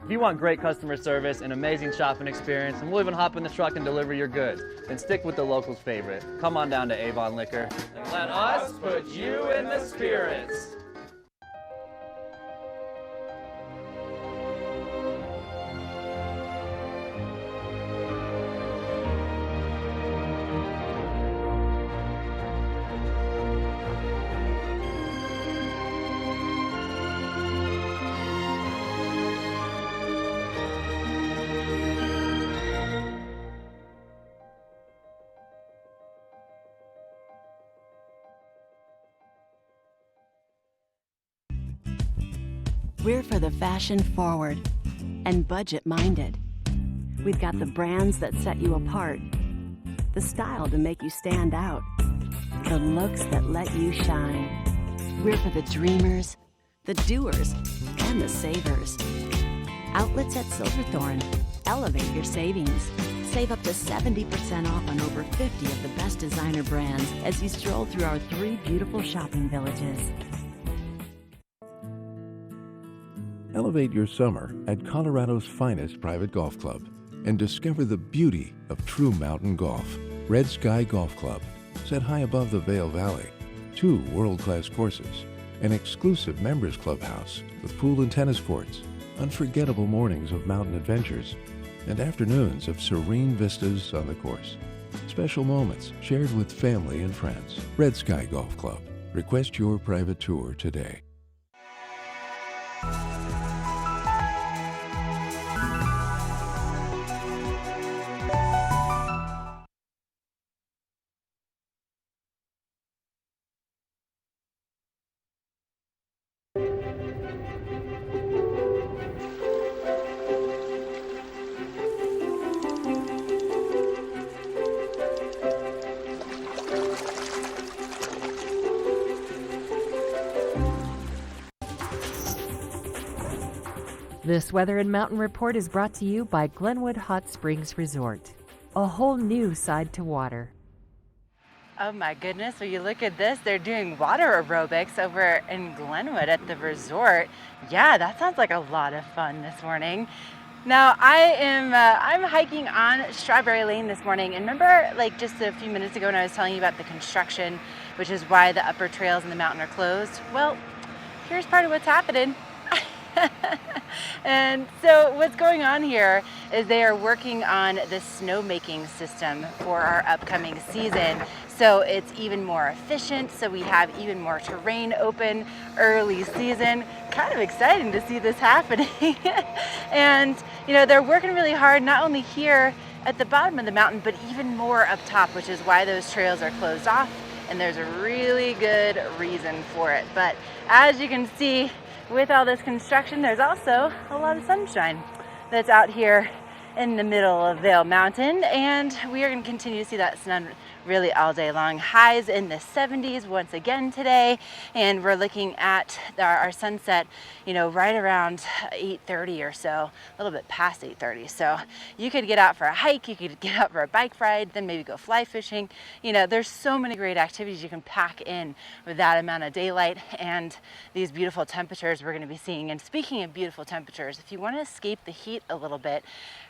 If you want great customer service and amazing shopping experience, and we'll even hop in the truck and deliver your goods, then stick with the locals' favorite. Come on down to Avon Liquor. And let us put you in the spirits. We're for the fashion forward and budget minded. We've got the brands that set you apart, the style to make you stand out, the looks that let you shine. We're for the dreamers, the doers, and the savers. Outlets at Silverthorne. Elevate your savings. Save up to 70% off on over 50 of the best designer brands as you stroll through our 3 beautiful shopping villages. Elevate your summer at Colorado's finest private golf club and discover the beauty of true mountain golf. Red Sky Golf Club, set high above the Vail Valley, 2 world-class courses, an exclusive members clubhouse with pool and tennis courts, unforgettable mornings of mountain adventures, and afternoons of serene vistas on the course. Special moments shared with family and friends. Red Sky Golf Club. Request your private tour today. This Weather and Mountain Report is brought to you by Glenwood Hot Springs Resort. A whole new side to water. Oh my goodness, will you look at this? They're doing water aerobics over in Glenwood at the resort. Yeah, that sounds like a lot of fun this morning. Now I'm hiking on Strawberry Lane this morning, and remember like just a few minutes ago when I was telling you about the construction, which is why the upper trails in the mountain are closed? Well, here's part of what's happening. And so what's going on here is they are working on the snowmaking system for our upcoming season. So it's even more efficient, so we have even more terrain open early season. Kind of exciting to see this happening. And you know, they're working really hard, not only here at the bottom of the mountain, but even more up top, which is why those trails are closed off. And there's a really good reason for it. But as you can see, with all this construction, there's also a lot of sunshine that's out here in the middle of Vail Mountain, and we are going to continue to see that sun really all day long. Highs in the 70s once again today, and we're looking at our sunset, you know, right around 8:30 or so, a little bit past 8:30. So you could get out for a hike, you could get out for a bike ride, then maybe go fly fishing. You know, there's so many great activities you can pack in with that amount of daylight and these beautiful temperatures we're going to be seeing. And speaking of beautiful temperatures, if you want to escape the heat a little bit,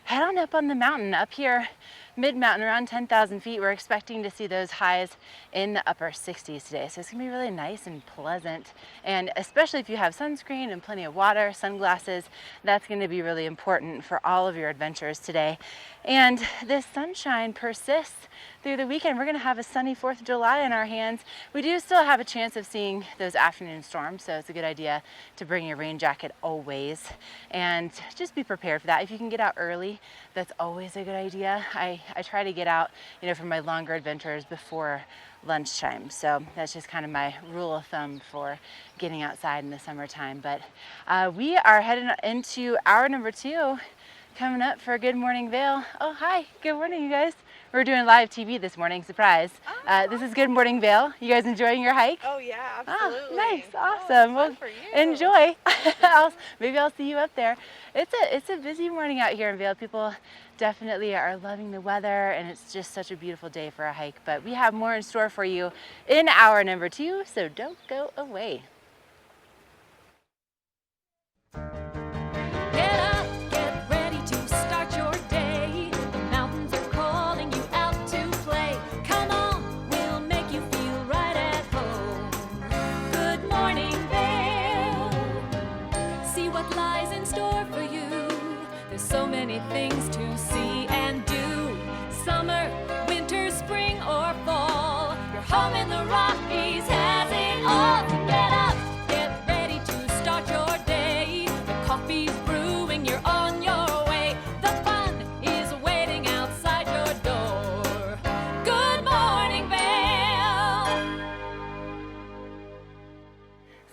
head on up on the mountain. Up here, mid-mountain, around 10,000 feet, we're expecting to see those highs in the upper 60s today. So it's gonna be really nice and pleasant. And especially if you have sunscreen and plenty of water, sunglasses, that's gonna be really important for all of your adventures today. And this sunshine persists through the weekend. We're gonna have a sunny 4th of July in our hands. We do still have a chance of seeing those afternoon storms, so it's a good idea to bring your rain jacket always. And just be prepared for that. If you can get out early, that's always a good idea. I try to get out, you know, for my longer adventures before lunchtime. So that's just kind of my rule of thumb for getting outside in the summertime. But we are heading into hour number 2. Coming up for Good Morning Vail. Oh, hi. Good morning, you guys. We're doing live TV this morning, surprise. This is Good Morning Vail. You guys enjoying your hike? Oh yeah, absolutely. Oh, nice, awesome. Well, enjoy. Maybe I'll see you up there. It's a busy morning out here in Vail. People definitely are loving the weather, and it's just such a beautiful day for a hike. But we have more in store for you in hour number 2, so don't go away. Things to see and do. Summer, winter, spring, or fall. Your home in the Rockies has it all. Get up, get ready to start your day. The coffee's brewing, you're on your way. The fun is waiting outside your door. Good morning, Vail.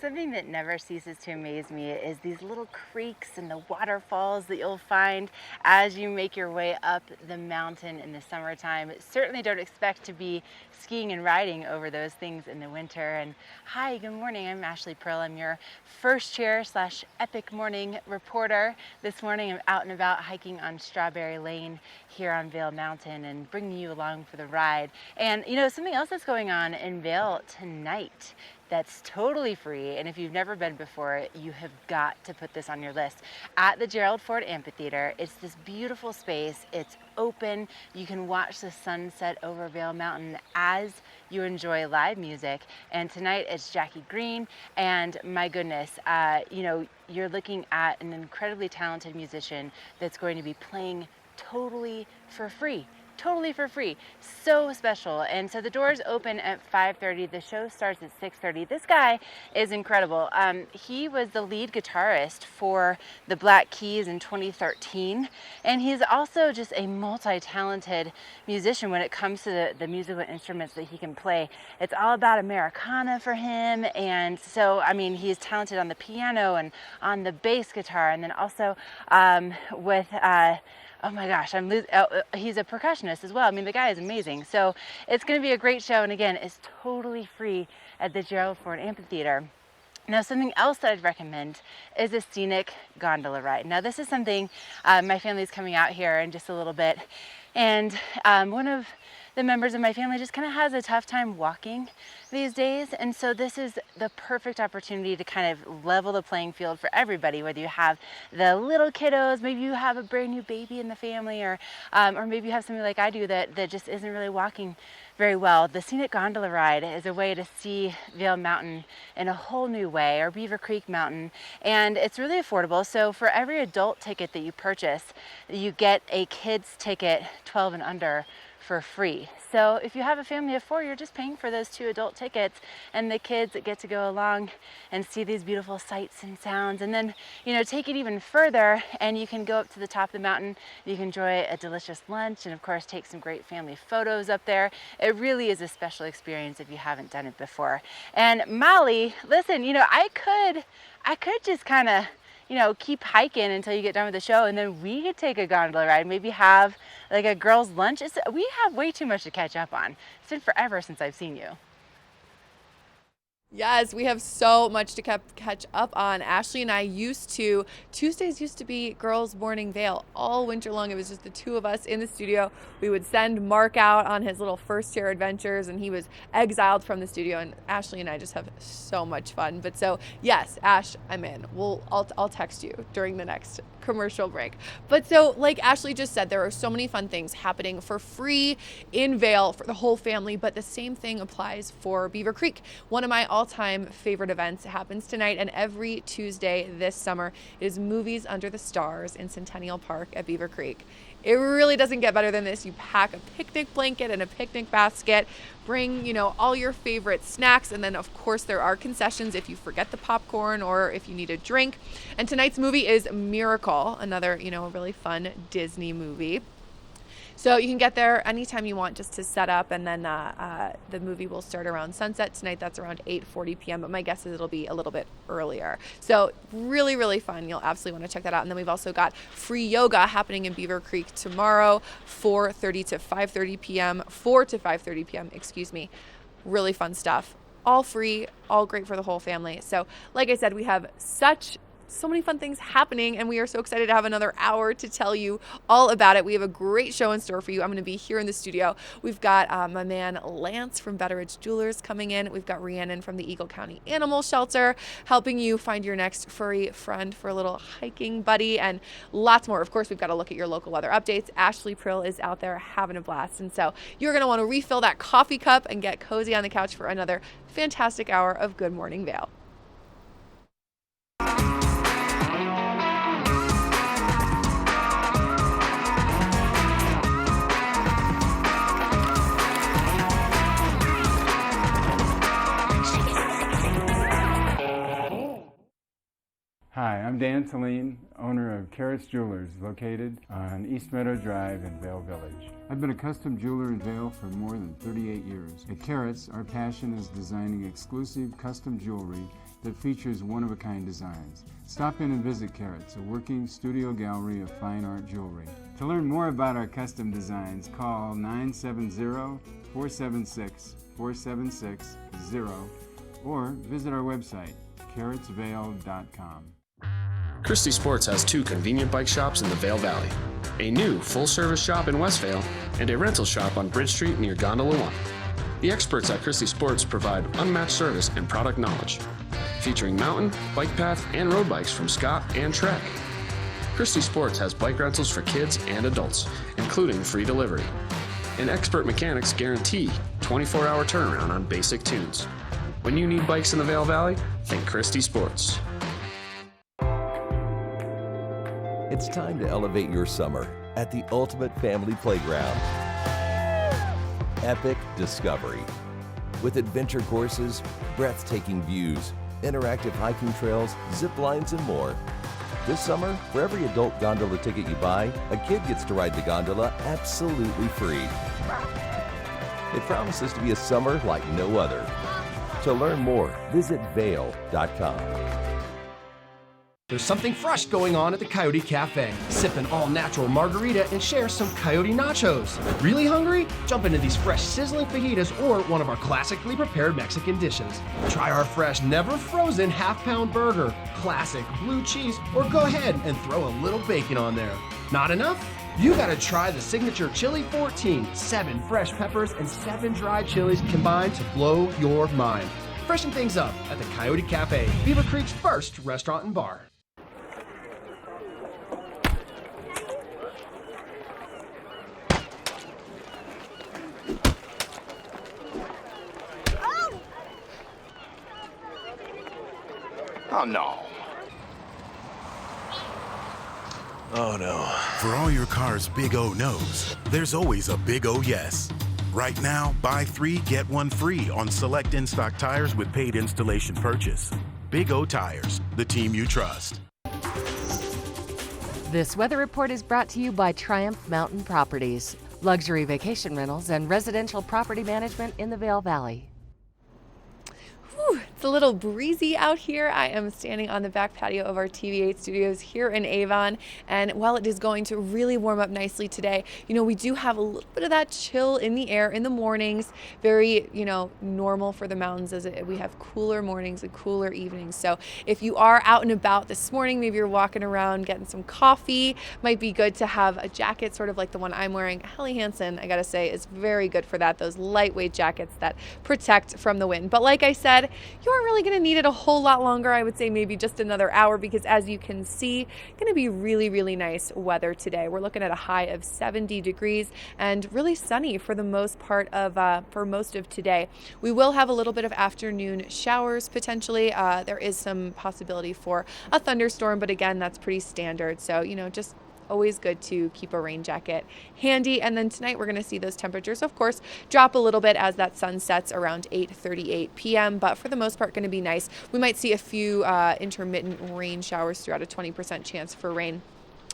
Something that never ceases to amaze me is these little creeks and the waterfalls that you'll find as you make your way up the mountain in the summertime. Certainly don't expect to be skiing and riding over those things in the winter. And hi, good morning. I'm Ashley Pearl. I'm your first chair / epic morning reporter. This morning I'm out and about hiking on Strawberry Lane here on Vail Mountain and bringing you along for the ride. And you know, something else that's going on in Vail tonight that's totally free, and if you've never been before, you have got to put this on your list. At the Gerald Ford Amphitheater, it's this beautiful space. It's open. You can watch the sunset over Vail Mountain as you enjoy live music. And tonight it's Jackie Green, and my goodness, you know, you're looking at an incredibly talented musician that's going to be playing totally for free. Totally for free. So special. And so the doors open at 5:30. The show starts at 6:30. This guy is incredible. He was the lead guitarist for the Black Keys in 2013. And he's also just a multi-talented musician when it comes to the musical instruments that he can play. It's all about Americana for him. And so, I mean, he's talented on the piano and on the bass guitar, and then also with oh my gosh, he's a percussionist as well. I mean, the guy is amazing. So it's going to be a great show. And again, it's totally free at the Gerald Ford Amphitheater. Now, something else that I'd recommend is a scenic gondola ride. Now, this is something my family's coming out here in just a little bit. And one of the members of my family just kind of has a tough time walking these days, and so this is the perfect opportunity to kind of level the playing field for everybody, whether you have the little kiddos, maybe you have a brand new baby in the family, or maybe you have somebody like I do that just isn't really walking very well. The scenic gondola ride is a way to see Vail Mountain in a whole new way, or Beaver Creek Mountain, and it's really affordable. So for every adult ticket that you purchase, you get a kids ticket 12 and under for free. So if you have a family of 4, you're just paying for those 2 adult tickets, and the kids get to go along and see these beautiful sights and sounds. And then, you know, take it even further, and you can go up to the top of the mountain. You can enjoy a delicious lunch, and of course take some great family photos up there. It really is a special experience if you haven't done it before. And Molly, listen, you know, I could just kind of, you know, keep hiking until you get done with the show, and then we could take a gondola ride, maybe have like a girls' lunch. We have way too much to catch up on. It's been forever since I've seen you. Yes, we have so much to catch up on. Ashley and I Tuesdays used to be Girls Morning Vail all winter long. It was just the 2 of us in the studio. We would send Mark out on his little first year adventures, and he was exiled from the studio, and Ashley and I just have so much fun. But so yes, Ash, I'm in. I'll text you during the next commercial break. But so, like Ashley just said, there are so many fun things happening for free in Vail for the whole family, but the same thing applies for Beaver Creek. One of my all-time favorite events happens tonight, and every Tuesday this summer is Movies Under the Stars in Centennial Park at Beaver Creek. It really doesn't get better than this. You pack a picnic blanket and a picnic basket, bring, you know, all your favorite snacks, and then of course there are concessions if you forget the popcorn or if you need a drink. And tonight's movie is Miracle, another, you know, really fun Disney movie. So you can get there anytime you want just to set up, and then the movie will start around sunset tonight. That's around 8:40 p.m., but my guess is it'll be a little bit earlier. So really, really fun. You'll absolutely want to check that out. And then we've also got free yoga happening in Beaver Creek tomorrow, 4:30 to 5:30 p.m., 4 to 5:30 p.m., excuse me. Really fun stuff. All free, all great for the whole family. So like I said, we have so many fun things happening, and we are so excited to have another hour to tell you all about it. We have a great show in store for you. I'm going to be here in the studio. We've got my man Lance from Betteridge Jewelers coming in. We've got Rhiannon from the Eagle County Animal Shelter helping you find your next furry friend for a little hiking buddy, and lots more. Of course, we've got to look at your local weather updates. Ashley Prill is out there having a blast, and so you're going to want to refill that coffee cup and get cozy on the couch for another fantastic hour of Good Morning Vail. Hi, I'm Dan Talene, owner of Carrots Jewelers, located on East Meadow Drive in Vail Village. I've been a custom jeweler in Vail for more than 38 years. At Carrots, our passion is designing exclusive custom jewelry that features one-of-a-kind designs. Stop in and visit Carrots, a working studio gallery of fine art jewelry. To learn more about our custom designs, call 970-476-4760 or visit our website, carrotsvail.com. Christie Sports has 2 convenient bike shops in the Vail Valley, a new full-service shop in West Vail, and a rental shop on Bridge Street near Gondola 1. The experts at Christie Sports provide unmatched service and product knowledge, featuring mountain, bike path, and road bikes from Scott and Trek. Christie Sports has bike rentals for kids and adults, including free delivery. And expert mechanics guarantee 24-hour turnaround on basic tunes. When you need bikes in the Vail Valley, think Christie Sports. It's time to elevate your summer at the ultimate family playground. Epic Discovery. With adventure courses, breathtaking views, interactive hiking trails, zip lines, and more. This summer, for every adult gondola ticket you buy, a kid gets to ride the gondola absolutely free. It promises to be a summer like no other. To learn more, visit Vail.com. There's something fresh going on at the Coyote Cafe. Sip an all-natural margarita and share some Coyote nachos. Really hungry? Jump into these fresh sizzling fajitas or one of our classically prepared Mexican dishes. Try our fresh, never frozen half-pound burger, classic blue cheese, or go ahead and throw a little bacon on there. Not enough? You gotta try the signature Chili 14, 7 fresh peppers and 7 dried chilies combined to blow your mind. Freshen things up at the Coyote Cafe, Beaver Creek's first restaurant and bar. Oh no. Oh no. For all your car's big O no's, there's always a big O yes. Right now, buy 3, get 1 free on select in-stock tires with paid installation purchase. Big O Tires, the team you trust. This weather report is brought to you by Triumph Mountain Properties, luxury vacation rentals and residential property management in the Vail Valley. It's a little breezy out here. I am standing on the back patio of our TV8 studios here in Avon, and while it is going to really warm up nicely today, we do have a little bit of that chill in the air in the mornings. Very, normal for the mountains as we have cooler mornings and cooler evenings. So if you are out and about this morning, maybe you're walking around getting some coffee, might be good to have a jacket sort of like the one I'm wearing. Helly Hansen, I gotta say, is very good for that. Those lightweight jackets that protect from the wind. But like I said, you aren't really going to need it a whole lot longer. I would say maybe just another hour, because as you can see, going to be really, really nice weather today. We're looking at a high of 70 degrees and really sunny for the most part of for most of today. We will have a little bit of afternoon showers potentially. There is some possibility for a thunderstorm, but again, that's pretty standard. So, just always good to keep a rain jacket handy. And then tonight we're going to see those temperatures, of course, drop a little bit as that sun sets around 8:38 p.m. But for the most part, going to be nice. We might see a few intermittent rain showers throughout, a 20% chance for rain,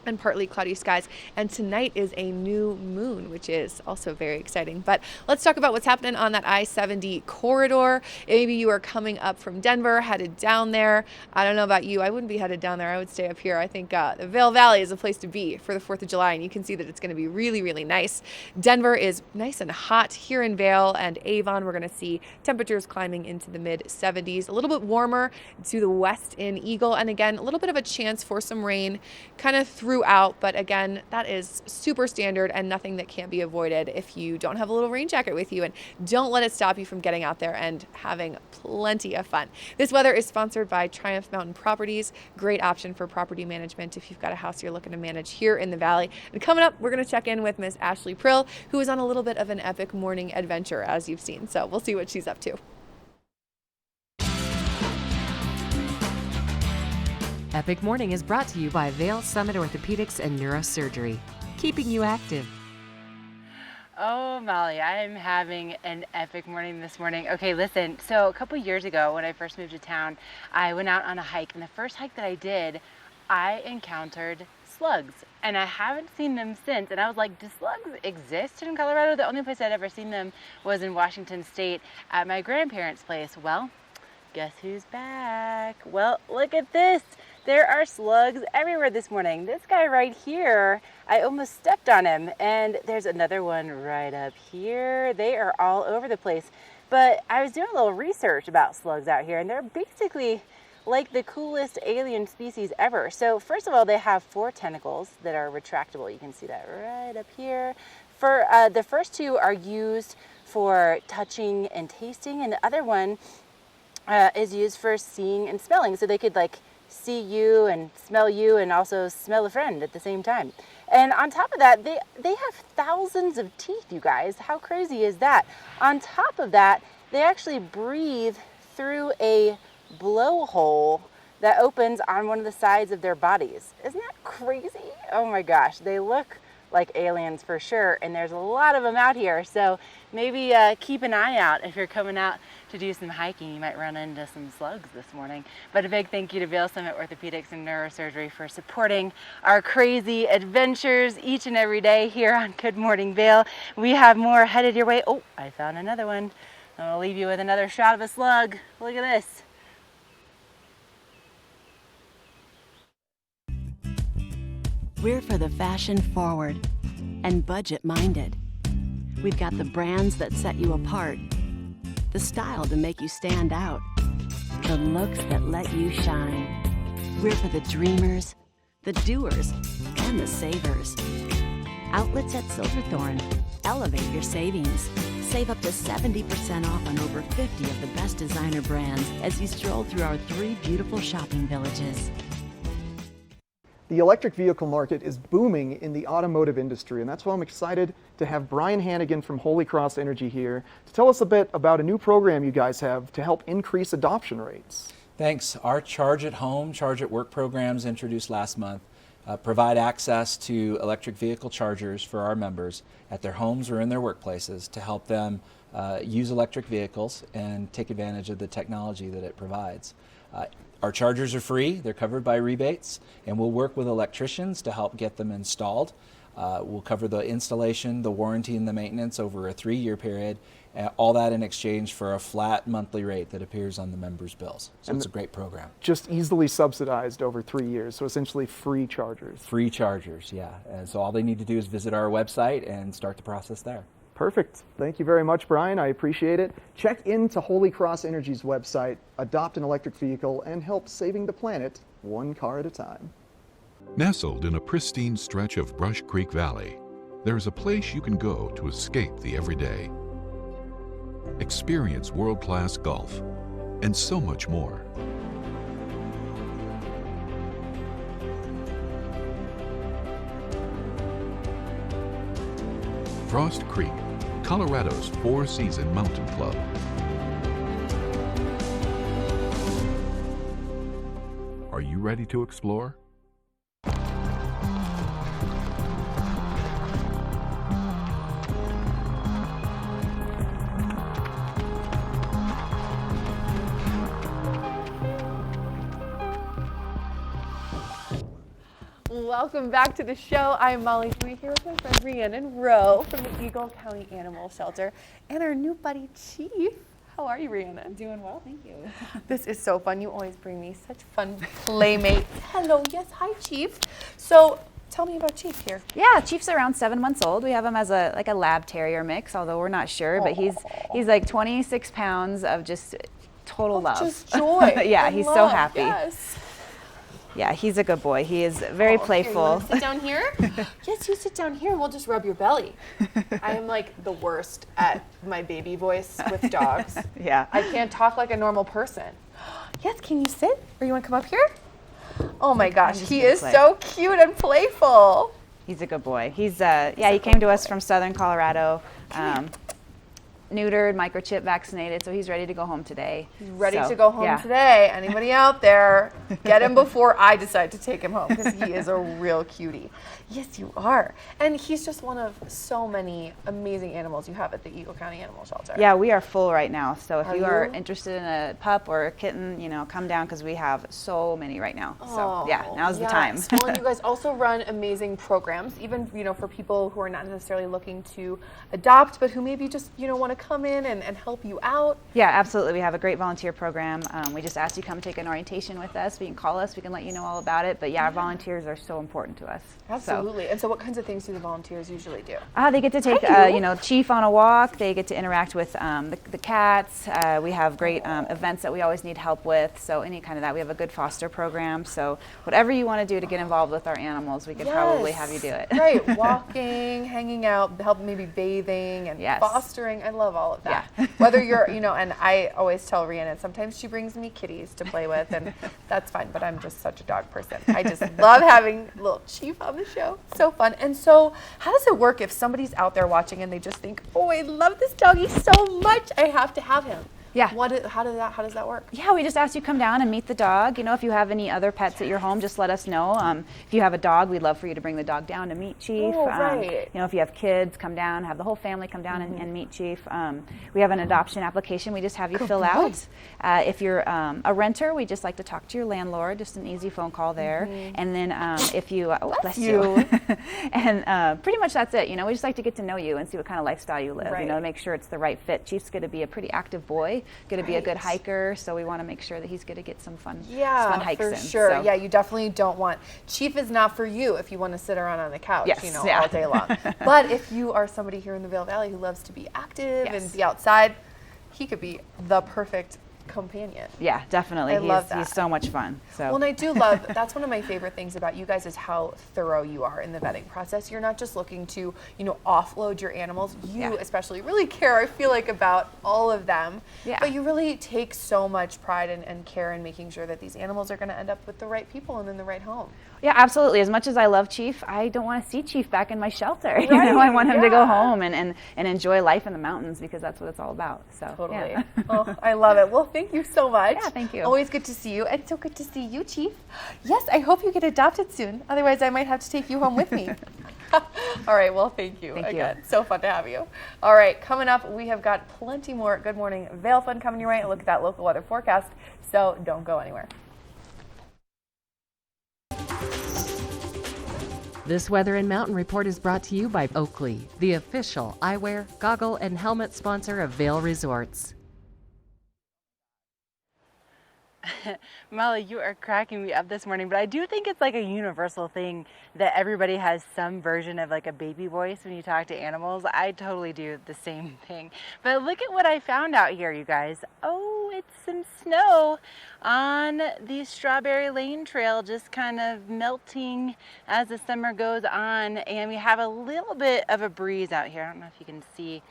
and partly cloudy skies. And tonight is a new moon, which is also very exciting. But let's talk about what's happening on that I-70 corridor. Maybe you are coming up from Denver, headed down there. I don't know about you. I wouldn't be headed down there. I would stay up here. I think the Vail Valley is a place to be for the 4th of July, and you can see that it's going to be really, really nice. Denver is nice and hot. Here in Vail and Avon, we're going to see temperatures climbing into the mid-70s. A little bit warmer to the west in Eagle, and again, a little bit of a chance for some rain kind of throughout, but again, that is super standard and nothing that can't be avoided if you don't have a little rain jacket with you, and don't let it stop you from getting out there and having plenty of fun. This weather is sponsored by Triumph Mountain Properties. Great option for property management if you've got a house you're looking to manage here in the valley. And coming up, we're going to check in with Miss Ashley Prill, who is on a little bit of an epic morning adventure, as you've seen. So we'll see what she's up to. Epic Morning is brought to you by Vail Summit Orthopedics and Neurosurgery, keeping you active. Oh, Molly, I am having an epic morning this morning. Okay, listen, so a couple years ago when I first moved to town, I went out on a hike, and the first hike that I did, I encountered slugs, and I haven't seen them since. And I was like, do slugs exist in Colorado? The only place I'd ever seen them was in Washington State at my grandparents' place. Well, guess who's back? Well, look at this. There are slugs everywhere this morning. This guy right here, I almost stepped on him, and there's another one right up here. They are all over the place. But I was doing a little research about slugs out here, and they're basically like the coolest alien species ever. So first of all, they have 4 tentacles that are retractable. You can see that right up here. For the first 2 are used for touching and tasting, and the other one is used for seeing and smelling, so they could like see you and also smell a friend at the same time. And on top of that, they have thousands of teeth, you guys. How crazy is that? On top of that, they actually breathe through a blowhole that opens on one of the sides of their bodies. Isn't that crazy? Oh my gosh, they look like aliens for sure, and there's a lot of them out here, so maybe keep an eye out. If you're coming out to do some hiking, you might run into some slugs this morning. But a big thank you to Vail Summit Orthopedics and Neurosurgery for supporting our crazy adventures each and every day here on Good Morning Vail. We have more headed your way. Oh, I found another one. I'm gonna leave you with another shot of a slug. Look at this. We're for the fashion forward and budget minded. We've got the brands that set you apart, the style to make you stand out, the looks that let you shine. We're for the dreamers, the doers, and the savers. Outlets at Silverthorne. Elevate your savings. Save up to 70% off on over 50 of the best designer brands as you stroll through our 3 beautiful shopping villages. The electric vehicle market is booming in the automotive industry, and that's why I'm excited to have Brian Hannigan from Holy Cross Energy here to tell us a bit about a new program you guys have to help increase adoption rates. Thanks. Our Charge at Home, Charge at Work programs introduced last month provide access to electric vehicle chargers for our members at their homes or in their workplaces to help them use electric vehicles and take advantage of the technology that it provides. Our chargers are free, they're covered by rebates, and we'll work with electricians to help get them installed. We'll cover the installation, the warranty, and the maintenance over a 3-year period, all that in exchange for a flat monthly rate that appears on the members' bills. So it's a great program. Just easily subsidized over 3 years, so essentially free chargers. Free chargers, yeah. And so all they need to do is visit our website and start the process there. Perfect. Thank you very much, Brian. I appreciate it. Check into Holy Cross Energy's website, adopt an electric vehicle, and help saving the planet one car at a time. Nestled in a pristine stretch of Brush Creek Valley, there's a place you can go to escape the everyday. Experience world-class golf and so much more. Frost Creek, Colorado's 4-season mountain club. Are you ready to explore? Welcome back to the show. I'm Molly Dewey here with my friend Rhiannon Rowe from the Eagle County Animal Shelter and our new buddy Chief. How are you, Rhiannon? Doing well, thank you. This is so fun. You always bring me such fun playmates. Hello, yes, hi, Chief. So tell me about Chief here. Yeah, Chief's around 7 months old. We have him as a lab terrier mix, although we're not sure, but he's like 26 pounds of just total love. Just joy. Yeah, and he's love. so happy. Yes. Yeah, he's a good boy. He is very playful. Here, you sit down here? Yes, you sit down here and we'll just rub your belly. I am like the worst at my baby voice with dogs. Yeah. I can't talk like a normal person. Yes, can you sit? Or you want to come up here? Oh my gosh, he is so cute and playful. He's a good boy. He's he came to us from Southern Colorado. Neutered, microchip vaccinated, so he's ready to go home today. He's ready to go home today. Anybody out there, get him before I decide to take him home because he is a real cutie. Yes, you are. And he's just one of so many amazing animals you have at the Eagle County Animal Shelter. Yeah, we are full right now. So if you are you? interested in a pup or a kitten, come down because we have so many right now. Oh, So yeah, now's the time. Well, and you guys also run amazing programs, even for people who are not necessarily looking to adopt, but who maybe just want to come in and help you out. Yeah, absolutely. We have a great volunteer program. We just ask you come take an orientation with us. You can call us. We can let you know all about it. But yeah, our volunteers are so important to us. Absolutely. And so what kinds of things do the volunteers usually do? They get to take, Chief on a walk. They get to interact with the cats. We have great events that we always need help with. So any kind of that. We have a good foster program. So whatever you want to do to get involved with our animals, we could probably have you do it. Right. Walking, hanging out, help maybe bathing and fostering. I love love all of that. Yeah. Whether you're, you know, and I always tell Rhiannon, sometimes she brings me kitties to play with, and that's fine, but I'm just such a dog person. I just love having little Chief on the show. So fun. And so how does it work if somebody's out there watching and they just think, oh, I love this doggy so much, I have to have him? Yeah. How does that work? Yeah, we just ask you to come down and meet the dog. You know, if you have any other pets at your home, just let us know. If you have a dog, we'd love for you to bring the dog down to meet Chief. Oh, right. You know, if you have kids, come down, have the whole family come down and meet Chief. We have an adoption application we just have you fill out. If you're a renter, we just like to talk to your landlord, just an easy phone call there. And then if you, bless you. And pretty much that's it. You know, we just like to get to know you and see what kind of lifestyle you live, you know, to make sure it's the right fit. Chief's going to be a pretty active boy. Going to be a good hiker, so we want to make sure that he's going to get some fun hikes in. For sure. So. Yeah, you definitely don't want, Chief is not for you if you want to sit around on the couch, you know, all day long. But if you are somebody here in the Vail Valley who loves to be active and be outside, he could be the perfect companion. Yeah, definitely. I love that. He's so much fun. So. Well, and I do love, that's one of my favorite things about you guys is how thorough you are in the vetting process. You're not just looking to, you know, offload your animals. You especially really care, I feel like, about all of them. Yeah. But you really take so much pride and care in making sure that these animals are going to end up with the right people and in the right home. Yeah, absolutely. As much as I love Chief, I don't want to see Chief back in my shelter. Right. You know, I want him to go home and enjoy life in the mountains because that's what it's all about. So totally. Yeah. Oh, I love it. Well, thank you so much. Yeah, thank you. Always good to see you, and so good to see you, Chief. Yes, I hope you get adopted soon. Otherwise, I might have to take you home with me. All right. Well, thank you again. So fun to have you. All right. Coming up, we have got plenty more Good Morning Vail fun coming your way. And look at that local weather forecast. So don't go anywhere. This Weather and Mountain Report is brought to you by Oakley, the official eyewear, goggle, and helmet sponsor of Vail Resorts. Molly, you are cracking me up this morning, but I do think it's like a universal thing that everybody has some version of like a baby voice when you talk to animals. I totally do the same thing. But look at what I found out here, you guys. Oh, it's some snow on the Strawberry Lane Trail, just kind of melting as the summer goes on. And we have a little bit of a breeze out here. I don't know if you can see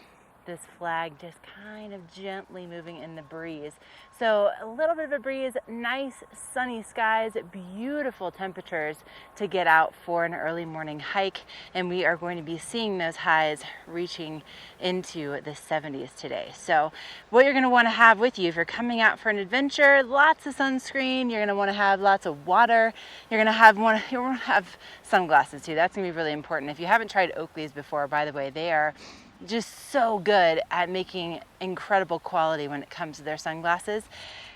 this flag just kind of gently moving in the breeze. So a little bit of a breeze, nice sunny skies, beautiful temperatures to get out for an early morning hike. And we are going to be seeing those highs reaching into the 70s today. So what you're going to want to have with you if you're coming out for an adventure, lots of sunscreen, you're going to want to have lots of water, you're going to want to have sunglasses too. That's going to be really important. If you haven't tried Oakley's before, by the way, they are just so good at making incredible quality when it comes to their sunglasses.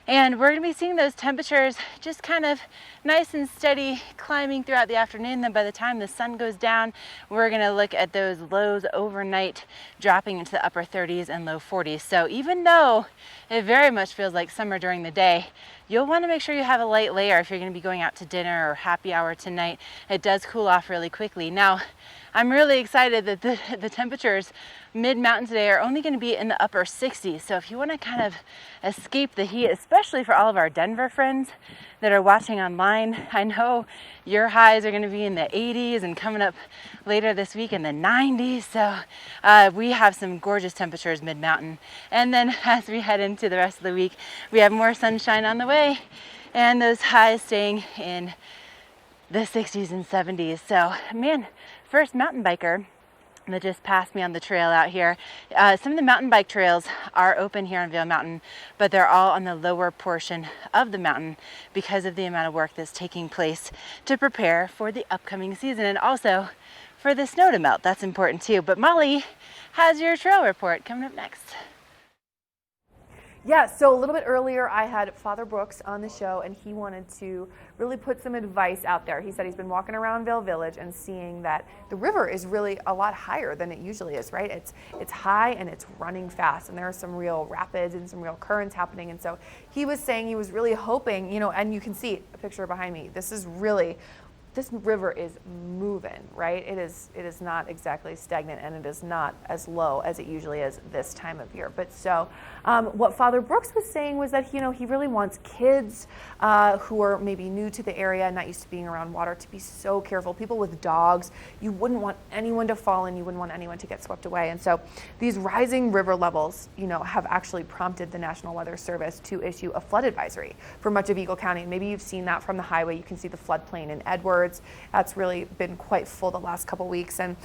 And we're going to be seeing those temperatures just kind of nice and steady climbing throughout the afternoon. Then by the time the sun goes down, we're going to look at those lows overnight dropping into the upper 30s and low 40s. So even though it very much feels like summer during the day, you'll want to make sure you have a light layer if you're going to be going out to dinner or happy hour tonight. It does cool off really quickly. Now, I'm really excited that the temperatures mid-mountain today are only going to be in the upper 60s. So if you want to kind of escape the heat, especially for all of our Denver friends that are watching online, I know your highs are going to be in the 80s and coming up later this week in the 90s. So we have some gorgeous temperatures mid-mountain. And then as we head into the rest of the week, we have more sunshine on the way and those highs staying in the 60s and 70s. So man, first mountain biker that just passed me on the trail out here. Some of the mountain bike trails are open here on Vail Mountain, but they're all on the lower portion of the mountain because of the amount of work that's taking place to prepare for the upcoming season and also for the snow to melt. That's important too. But Molly has your trail report coming up next. Yeah, so a little bit earlier I had Father Brooks on the show and he wanted to really put some advice out there. He said he's been walking around Vail Village and seeing that the river is really a lot higher than it usually is, right? It's high and it's running fast and there are some real rapids and some real currents happening. And so he was saying he was really hoping, you know, and you can see a picture behind me. This is really this river is moving, right? It is not exactly stagnant, and it is not as low as it usually is this time of year. But so what Father Brooks was saying was that, you know, he really wants kids who are maybe new to the area, not used to being around water, to be so careful. People with dogs, you wouldn't want anyone to fall in, you wouldn't want anyone to get swept away. And so these rising river levels, you know, have actually prompted the National Weather Service to issue a flood advisory for much of Eagle County. Maybe you've seen that from the highway. You can see the floodplain in Edwards. That's really been quite full the last couple weeks. And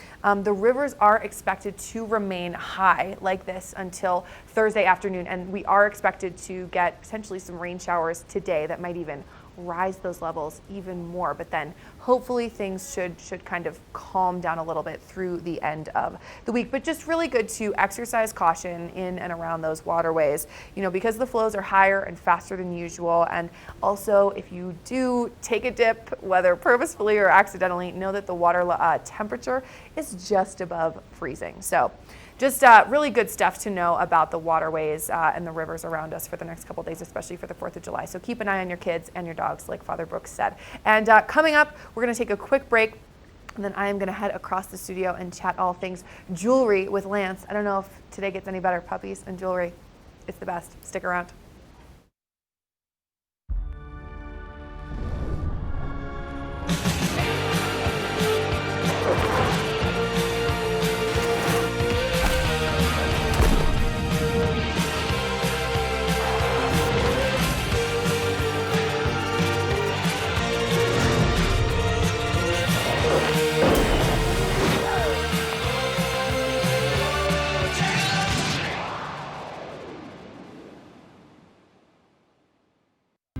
the rivers are expected to remain high like this until Thursday afternoon. And we are expected to get potentially some rain showers today that might even rise those levels even more. But then hopefully things should kind of calm down a little bit through the end of the week. But just really good to exercise caution in and around those waterways, you know, because the flows are higher and faster than usual. And also, if you do take a dip, whether purposefully or accidentally, know that the water temperature is just above freezing. So just really good stuff to know about the waterways and the rivers around us for the next couple of days, especially for the 4th of July. So keep an eye on your kids and your dogs, like Father Brooks said. And coming up, we're going to take a quick break, and then I am going to head across the studio and chat all things jewelry with Lance. I don't know if today gets any better. Puppies and jewelry, it's the best. Stick around.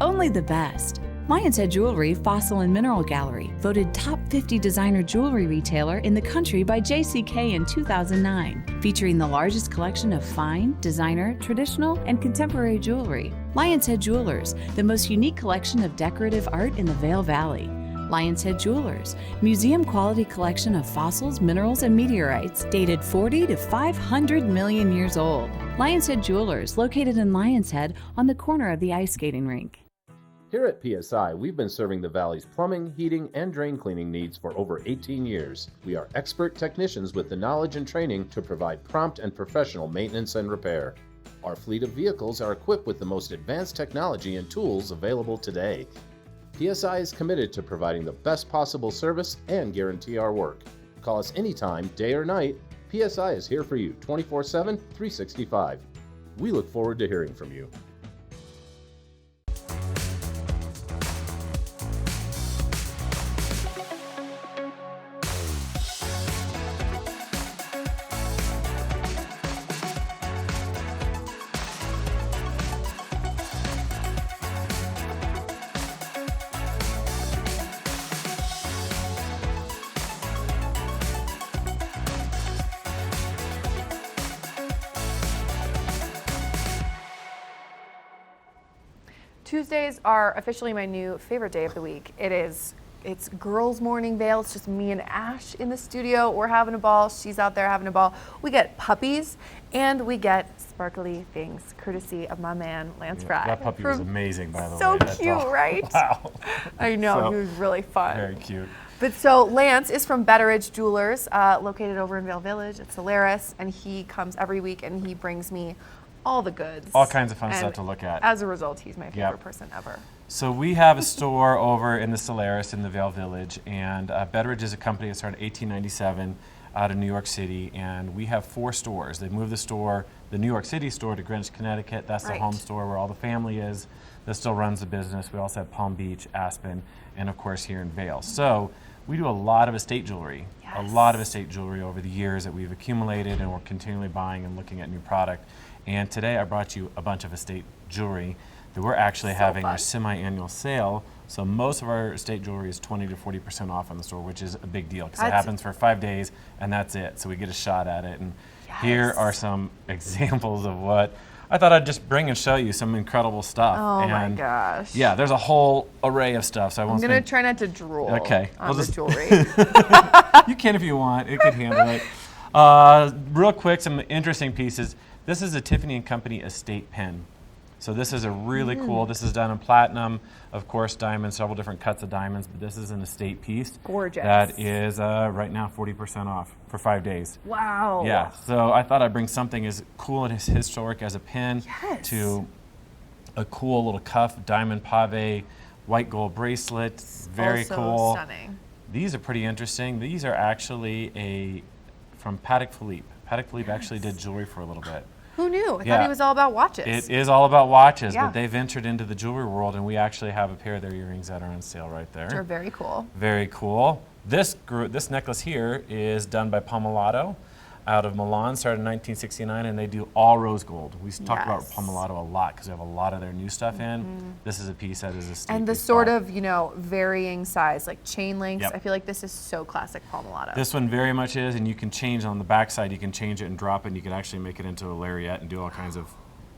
Only the best. Lion's Head Jewelry Fossil and Mineral Gallery, voted top 50 designer jewelry retailer in the country by JCK in 2009, featuring the largest collection of fine, designer, traditional, and contemporary jewelry. Lion's Head Jewelers, the most unique collection of decorative art in the Vail Valley. Lion's Head Jewelers, museum quality collection of fossils, minerals, and meteorites dated 40 to 500 million years old. Lion's Head Jewelers, located in Lion's Head on the corner of the ice skating rink. Here at PSI, we've been serving the Valley's plumbing, heating, and drain cleaning needs for over 18 years. We are expert technicians with the knowledge and training to provide prompt and professional maintenance and repair. Our fleet of vehicles are equipped with the most advanced technology and tools available today. PSI is committed to providing the best possible service and guarantee our work. Call us anytime, day or night. PSI is here for you 24/7, 365. We look forward to hearing from you. Tuesdays are officially my new favorite day of the week. It's girls' morning, Vail. It's just me and Ash in the studio. We're having a ball. She's out there having a ball. We get puppies and we get sparkly things, courtesy of my man, Lance Fry. That puppy was amazing, by the way. So cute, right? Wow. I know, So, he was really fun. Very cute. But so Lance is from Betteridge Jewelers, located over in Vail Village at Solaris, and he comes every week and he brings me all the goods. All kinds of fun And stuff to look at. As a result, he's my favorite Yep. person ever. So we have a store over in the Solaris in the Vail Village, and Betteridge is a company that started in 1897 out of New York City, and we have 4 stores. They moved the New York City store to Greenwich, Connecticut. That's the home store where all the family is. That still runs the business. We also have Palm Beach, Aspen, and of course here in Vail. So we do a lot of estate jewelry, a lot of estate jewelry over the years that we've accumulated, and we're continually buying and looking at new product. And today I brought you a bunch of estate jewelry that we're actually having our semi-annual sale. So most of our estate jewelry is 20 to 40% off on the store, which is a big deal because it happens for 5 days and that's it. So we get a shot at it. And here are some examples of what I thought I'd just bring and show you some incredible stuff. Oh my and gosh. Yeah, there's a whole array of stuff. So I I'm won't going to spend- try not to drool Okay. on the jewelry. You can if you want. It could handle it. Real quick, some interesting pieces. This is a Tiffany & Company estate pen. So this is a really cool, this is done in platinum, of course diamonds, several different cuts of diamonds, but this is an estate piece. Gorgeous. That is right now 40% off for 5 days. Wow. Yeah, so I thought I'd bring something as cool and as historic as a pin to a cool little cuff, diamond pave, white gold bracelet, very Also cool. stunning. These are pretty interesting. These are actually from Patek Philippe. Patek Philippe actually did jewelry for a little bit. Who knew? I thought he was all about watches. It is all about watches, Yeah. but they've entered into the jewelry world, and we actually have a pair of their earrings that are on sale right there. Which are very cool. Very cool. This necklace here is done by Pomellato out of Milan, started in 1969, and they do all rose gold. We talk about Pomellato a lot because we have a lot of their new stuff in. This is a piece that is a state And the piece sort spot. of, varying size, like chain links. Yep. I feel like this is so classic Pomellato. This one very much is, and you can change on the back side. You can change it and drop it, and you can actually make it into a lariat and do all kinds of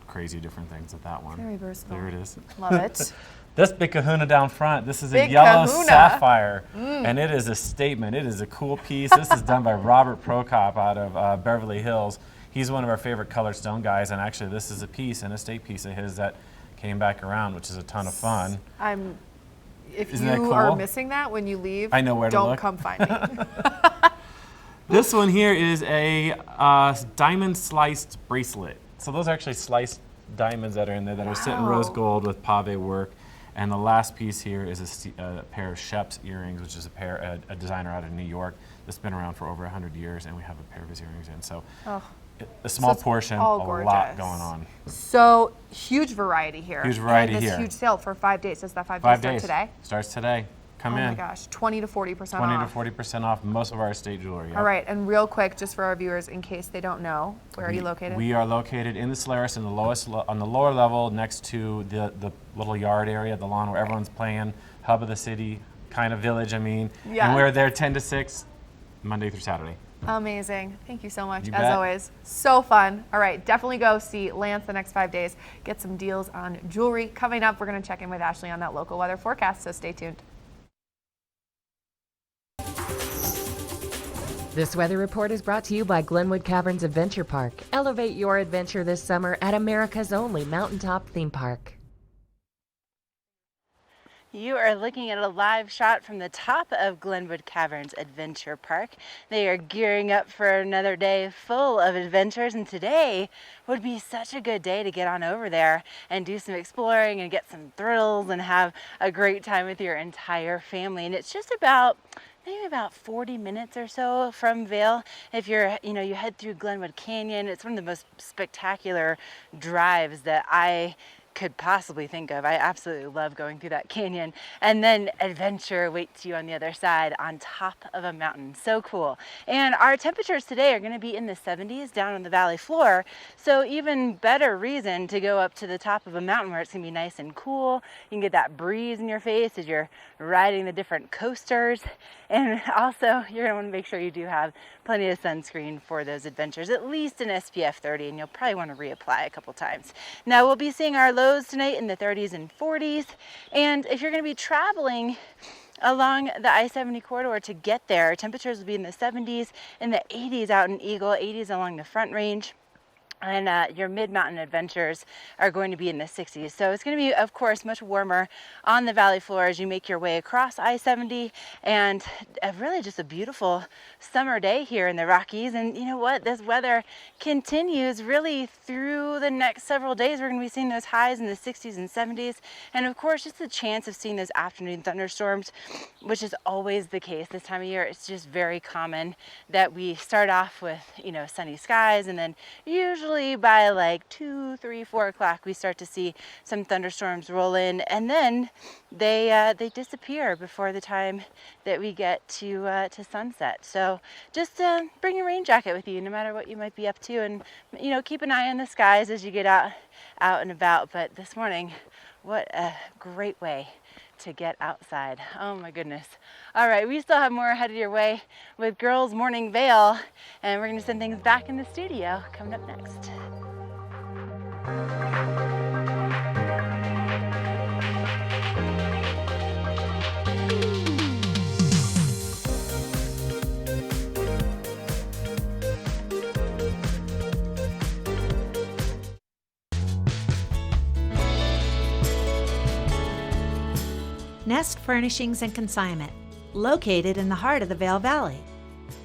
crazy different things with that one. Very versatile. There it is. Love it. This big kahuna down front, this is a Big yellow kahuna. sapphire, and it is a statement. It is a cool piece. This is done by Robert Prokop out of Beverly Hills. He's one of our favorite colored stone guys, and actually this is a piece, an estate piece of his that came back around, which is a ton of fun. If Isn't that you cool? are missing that when you leave, I know where to don't look. come find me. This one here is a diamond sliced bracelet. So those are actually sliced diamonds that are in there that are sitting rose gold with pave work. And the last piece here is a pair of Shep's earrings, which is a designer out of New York that's been around for over 100 years, and we have a pair of his earrings in. So a small portion, a lot going on. So huge variety here. Huge variety and this here. huge sale for 5 days. Does that 5 days 5 start days. today? Starts today. Come in. Oh my gosh, 20 to 40% 20 off. to 40% off most of our estate jewelry. Yep. All right, and real quick, just for our viewers, in case they don't know, where are you located? We are located in the Solaris on the lower level next to the little yard area, the lawn where everyone's playing, hub of the city, kind of village, I mean. Yeah. And we're there 10 to 6, Monday through Saturday. Amazing. Thank you so much, You as bet. always. So fun. All right, definitely go see Lance the next 5 days. Get some deals on jewelry. Coming up, we're going to check in with Ashley on that local weather forecast, so stay tuned. This weather report is brought to you by Glenwood Caverns Adventure Park. Elevate your adventure this summer at America's only mountaintop theme park. You are looking at a live shot from the top of Glenwood Caverns Adventure Park. They are gearing up for another day full of adventures, and today would be such a good day to get on over there and do some exploring and get some thrills and have a great time with your entire family. And it's just maybe about 40 minutes or so from Vail. If you're, you head through Glenwood Canyon, it's one of the most spectacular drives that I could possibly think of. I absolutely love going through that canyon. And then adventure awaits you on the other side on top of a mountain. So cool. And our temperatures today are going to be in the 70s down on the valley floor. So even better reason to go up to the top of a mountain where it's going to be nice and cool. You can get that breeze in your face as you're riding the different coasters. And also you're going to want to make sure you do have plenty of sunscreen for those adventures, at least an SPF 30, and you'll probably want to reapply a couple times. Now we'll be seeing our lows tonight in the 30s and 40s, and if you're going to be traveling along the I-70 corridor to get there, temperatures will be in the 70s and the 80s out in Eagle, 80s along the Front Range. And your mid-mountain adventures are going to be in the 60s. So it's going to be, of course, much warmer on the valley floor as you make your way across I-70, and really just a beautiful summer day here in the Rockies. And you know what? This weather continues really through the next several days. We're going to be seeing those highs in the 60s and 70s. And of course, just the chance of seeing those afternoon thunderstorms, which is always the case this time of year. It's just very common that we start off with, sunny skies, and then usually by like 2, 3, 4 o'clock we start to see some thunderstorms roll in, and then they disappear before the time that we get to sunset. So just bring a rain jacket with you no matter what you might be up to, and keep an eye on the skies as you get out and about. But this morning, what a great way to get outside. Oh my goodness. All right, we still have more headed your way with Girls Morning Vail, and we're going to send things back in the studio coming up next. Nest Furnishings and Consignment, located in the heart of the Vail Valley.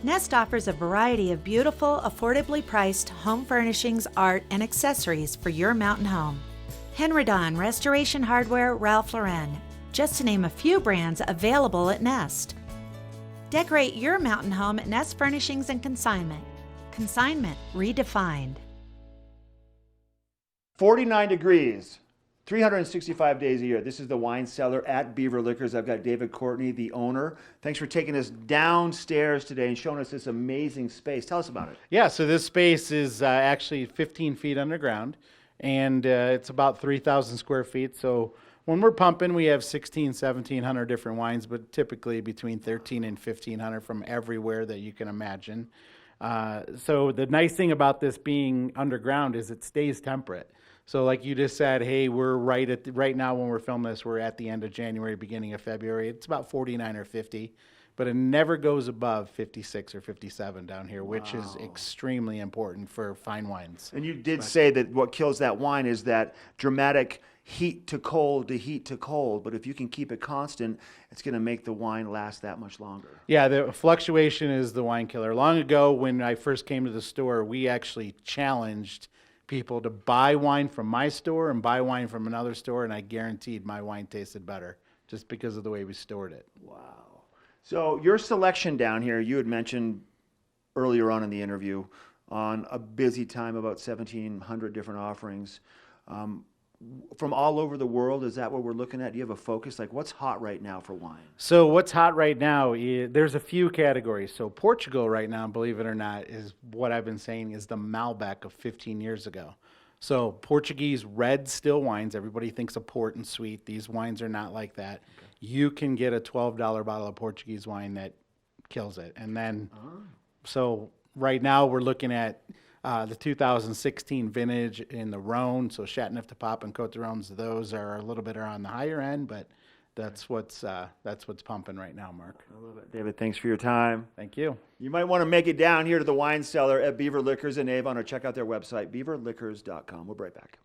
Nest offers a variety of beautiful, affordably priced home furnishings, art, and accessories for your mountain home. Henredon, Restoration Hardware, Ralph Lauren, just to name a few brands available at Nest. Decorate your mountain home at Nest Furnishings and Consignment. Consignment redefined. 49 degrees, 365 days a year. This is the wine cellar at Beaver Liquors. I've got David Courtney, the owner. Thanks for taking us downstairs today and showing us this amazing space. Tell us about it. Yeah, so this space is actually 15 feet underground, and it's about 3,000 square feet. So when we're pumping, we have 1,700 different wines, but typically between 1,300 and 1,500 from everywhere that you can imagine. So the nice thing about this being underground is it stays temperate. So like you just said, hey, we're right now when we're filming this, we're at the end of January, beginning of February. It's about 49 or 50, but it never goes above 56 or 57 down here, which is extremely important for fine wines. And you did say that what kills that wine is that dramatic heat to cold to heat to cold, but if you can keep it constant, it's going to make the wine last that much longer. Yeah, the fluctuation is the wine killer. Long ago, when I first came to the store, we actually challenged people to buy wine from my store and buy wine from another store, and I guaranteed my wine tasted better just because of the way we stored it. Wow. So your selection down here, you had mentioned earlier on in the interview, on a busy time, about 1,700 different offerings. From all over the world, is that what we're looking at? Do you have a focus? Like, what's hot right now for wine? So what's hot right now, there's a few categories. So Portugal right now, believe it or not, is what I've been saying is the Malbec of 15 years ago. So Portuguese red still wines, everybody thinks of port and sweet. These wines are not like that. Okay. You can get a $12 bottle of Portuguese wine that kills it. And then, so right now we're looking at the 2016 vintage in the Rhone, so Chateauneuf-du-Pape and Côte d'Aron's, those are a little bit on the higher end, but that's what's pumping right now, Mark. I love it. David, thanks for your time. Thank you. You might want to make it down here to the wine cellar at Beaver Liquors in Avon, or check out their website, beaverliquors.com. We'll be right back.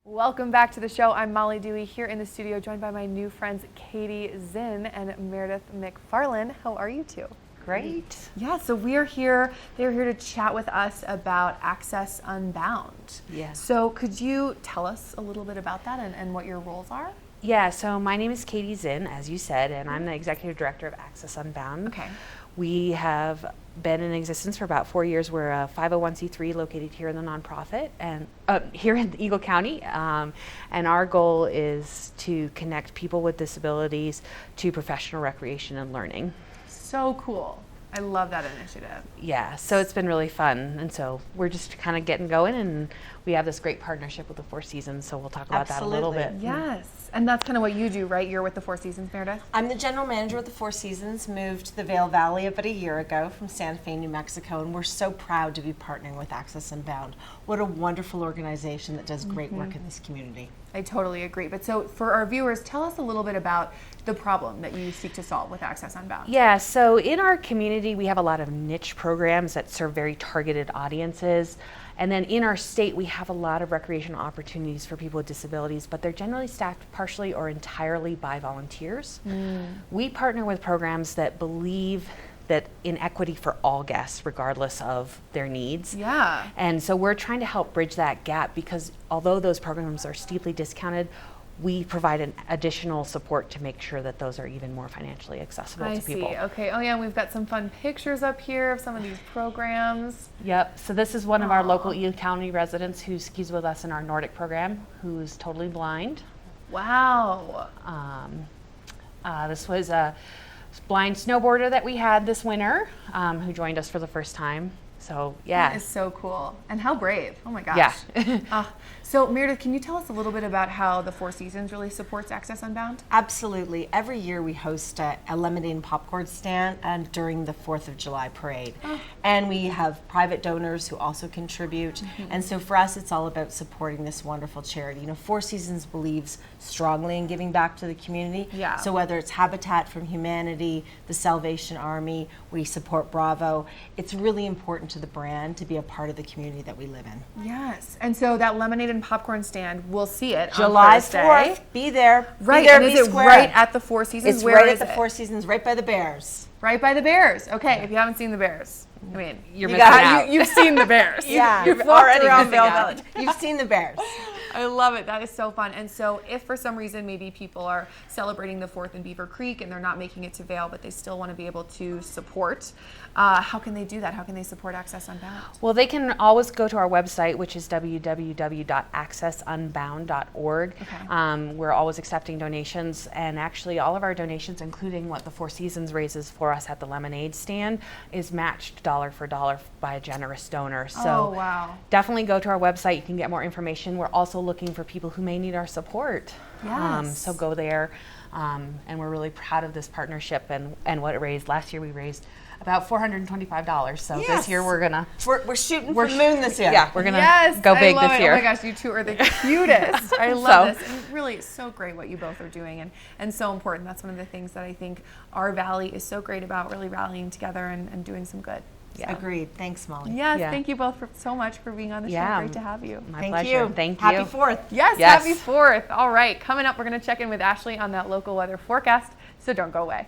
Welcome back to the show. I'm Molly Dewey here in the studio, joined by my new friends Katie Zinn and Meredith McFarlane. How are you two? Great. Yeah, so we're here. They're here to chat with us about Access Unbound. Yes. So could you tell us a little bit about that and what your roles are? Yeah, so my name is Katie Zinn, as you said, and I'm the Executive Director of Access Unbound. Okay. We have been in existence for about 4 years. We're a 501c3 located here in the nonprofit and here in Eagle County. And our goal is to connect people with disabilities to professional recreation and learning. So cool. I love that initiative. Yeah, so it's been really fun. And so we're just kind of getting going, and we have this great partnership with the Four Seasons, so we'll talk about that a little bit. Yes, and that's kind of what you do, right? You're with the Four Seasons, Meredith? I'm the general manager with the Four Seasons, moved to the Vail Valley about a year ago from Santa Fe, New Mexico, and we're so proud to be partnering with Access Unbound. What a wonderful organization that does great work in this community. I totally agree. But so for our viewers, tell us a little bit about the problem that you seek to solve with Access Unbound. Yeah, so in our community, we have a lot of niche programs that serve very targeted audiences. And then in our state, we have a lot of recreational opportunities for people with disabilities, but they're generally staffed partially or entirely by volunteers. We partner with programs that believe that in equity for all guests, regardless of their needs. Yeah. And so we're trying to help bridge that gap, because although those programs are steeply discounted, we provide an additional support to make sure that those are even more financially accessible to people. I see. Okay. Oh yeah, we've got some fun pictures up here of some of these programs. Yep. So this is one of our local Eagle County residents who skis with us in our Nordic program, who's totally blind. Wow. This was a blind snowboarder that we had this winter, who joined us for the first time. So yeah. That is so cool. And how brave. Oh my gosh. Yeah. So Meredith, can you tell us a little bit about how the Four Seasons really supports Access Unbound? Absolutely. Every year we host a lemonade and popcorn stand during the 4th of July parade. And we have private donors who also contribute. And so for us, it's all about supporting this wonderful charity. You know, Four Seasons believes strongly in giving back to the community. Yeah. So whether it's Habitat for Humanity, the Salvation Army, we support Bravo, it's really important to the brand to be a part of the community that we live in. Yes. And so that lemonade and popcorn stand, we'll see it July on Thursday. 4th, be there. Right, Be there, and be is it square. right at the Four Seasons? It's Where right is at the it? Four Seasons, right by the Bears. Right by the Bears. Okay, if you haven't seen the Bears, I mean, You're missing out. You've seen the Bears. Yeah, You've you've walked already around missing Vail out. Village. You've seen the Bears. I love it. That is so fun. And so if for some reason maybe people are celebrating the 4th in Beaver Creek and they're not making it to Vail, but they still want to be able to support, how can they do that? How can they support Access Unbound? Well, they can always go to our website, which is www.accessunbound.org. Okay. We're always accepting donations, and actually all of our donations, including what the Four Seasons raises for us at the lemonade stand, is matched dollar for dollar by a generous donor. So Oh, wow. definitely go to our website. You can get more information. We're also looking for people who may need our support. Yes. So go there. And we're really proud of this partnership and what it raised. Last year we raised about $425. So Yes. this year we're gonna We're shooting for the moon this year. Yeah, we're gonna Yes, go big I love this it. year. Oh my gosh, you two are the cutest. I love So- this. And really, it's so great what you both are doing and so important. That's one of the things that I think our Valley is so great about, really rallying together and doing some good. Yeah. Agreed. Thanks, Molly. Yes, Yeah. thank you both so much for being on the show. Yeah. Great to have you. My Thank pleasure. you. Thank Happy you. 4th. Yes, Yes. happy 4th. All right, coming up, we're going to check in with Ashley on that local weather forecast, so don't go away.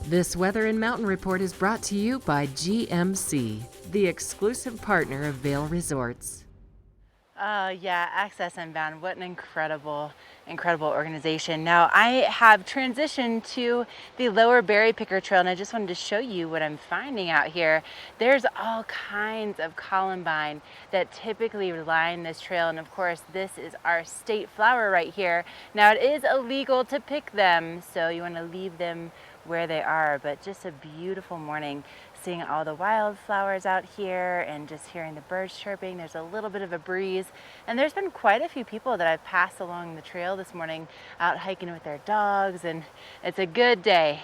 This Weather and Mountain Report is brought to you by GMC, the exclusive partner of Vail Resorts. Yeah, Access Unbound, what an incredible organization. Now, I have transitioned to the Lower Berry Picker Trail, and I just wanted to show you what I'm finding out here. There's all kinds of columbine that typically line this trail, and of course, this is our state flower right here. Now, it is illegal to pick them, so you want to leave them where they are, but just a beautiful morning. Seeing all the wildflowers out here and just hearing the birds chirping. There's a little bit of a breeze, and there's been quite a few people that I've passed along the trail this morning out hiking with their dogs, and it's a good day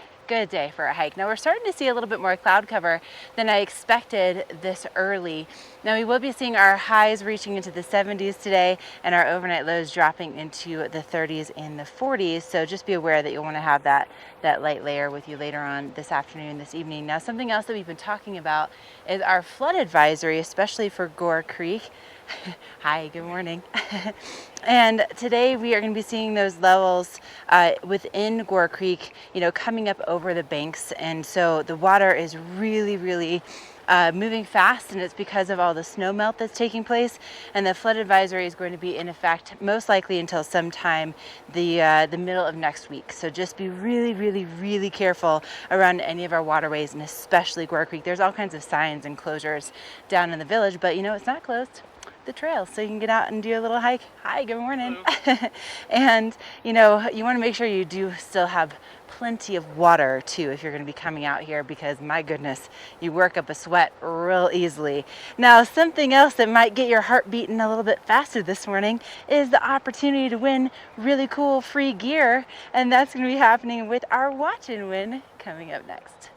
for a hike. Now we're starting to see a little bit more cloud cover than I expected this early. Now we will be seeing our highs reaching into the 70s today and our overnight lows dropping into the 30s and the 40s. So just be aware that you'll want to have that light layer with you later on this afternoon, this evening. Now something else that we've been talking about is our flood advisory, especially for Gore Creek. Hi, good morning. And today we are going to be seeing those levels within Gore Creek, coming up over the banks. And so the water is really moving fast, and it's because of all the snow melt that's taking place. And the flood advisory is going to be in effect most likely until sometime the middle of next week. So just be really careful around any of our waterways, and especially Gore Creek. There's all kinds of signs and closures down in the village, but it's not closed. The trail, so you can get out and do a little hike. Hi, good morning. And you want to make sure you do still have plenty of water too if you're going to be coming out here, because my goodness, you work up a sweat real easily. Now, something else that might get your heart beating a little bit faster this morning is the opportunity to win really cool free gear, and that's going to be happening with our Watch and Win coming up next.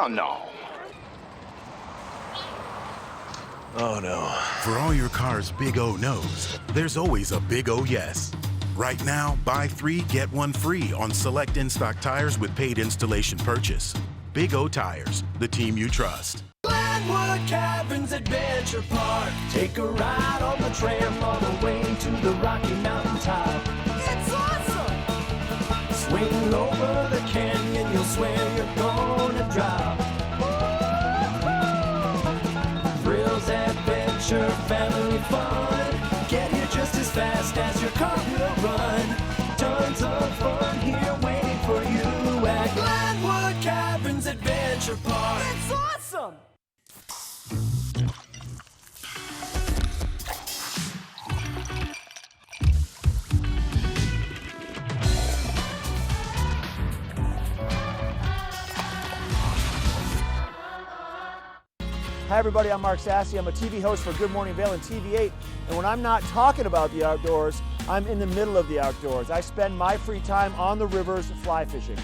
Oh, no. Oh no. For all your car's big O no's, there's always a big O yes. Right now, buy 3, get 1 free on select in-stock tires with paid installation purchase. Big O Tires, the team you trust. Glenwood Caverns Adventure Park. Take a ride on the tram all the way to the Rocky Mountain top. It's awesome! Swing over the canyon, you'll swear you're gonna drop. Thrills, adventure, family fun. Get here just as fast as your car will run. Tons of fun here waiting for you at Glenwood Caverns Adventure Park. It's awesome! Hi everybody, I'm Mark Sassy. I'm a TV host for Good Morning Vail and TV8. And when I'm not talking about the outdoors, I'm in the middle of the outdoors. I spend my free time on the rivers fly fishing.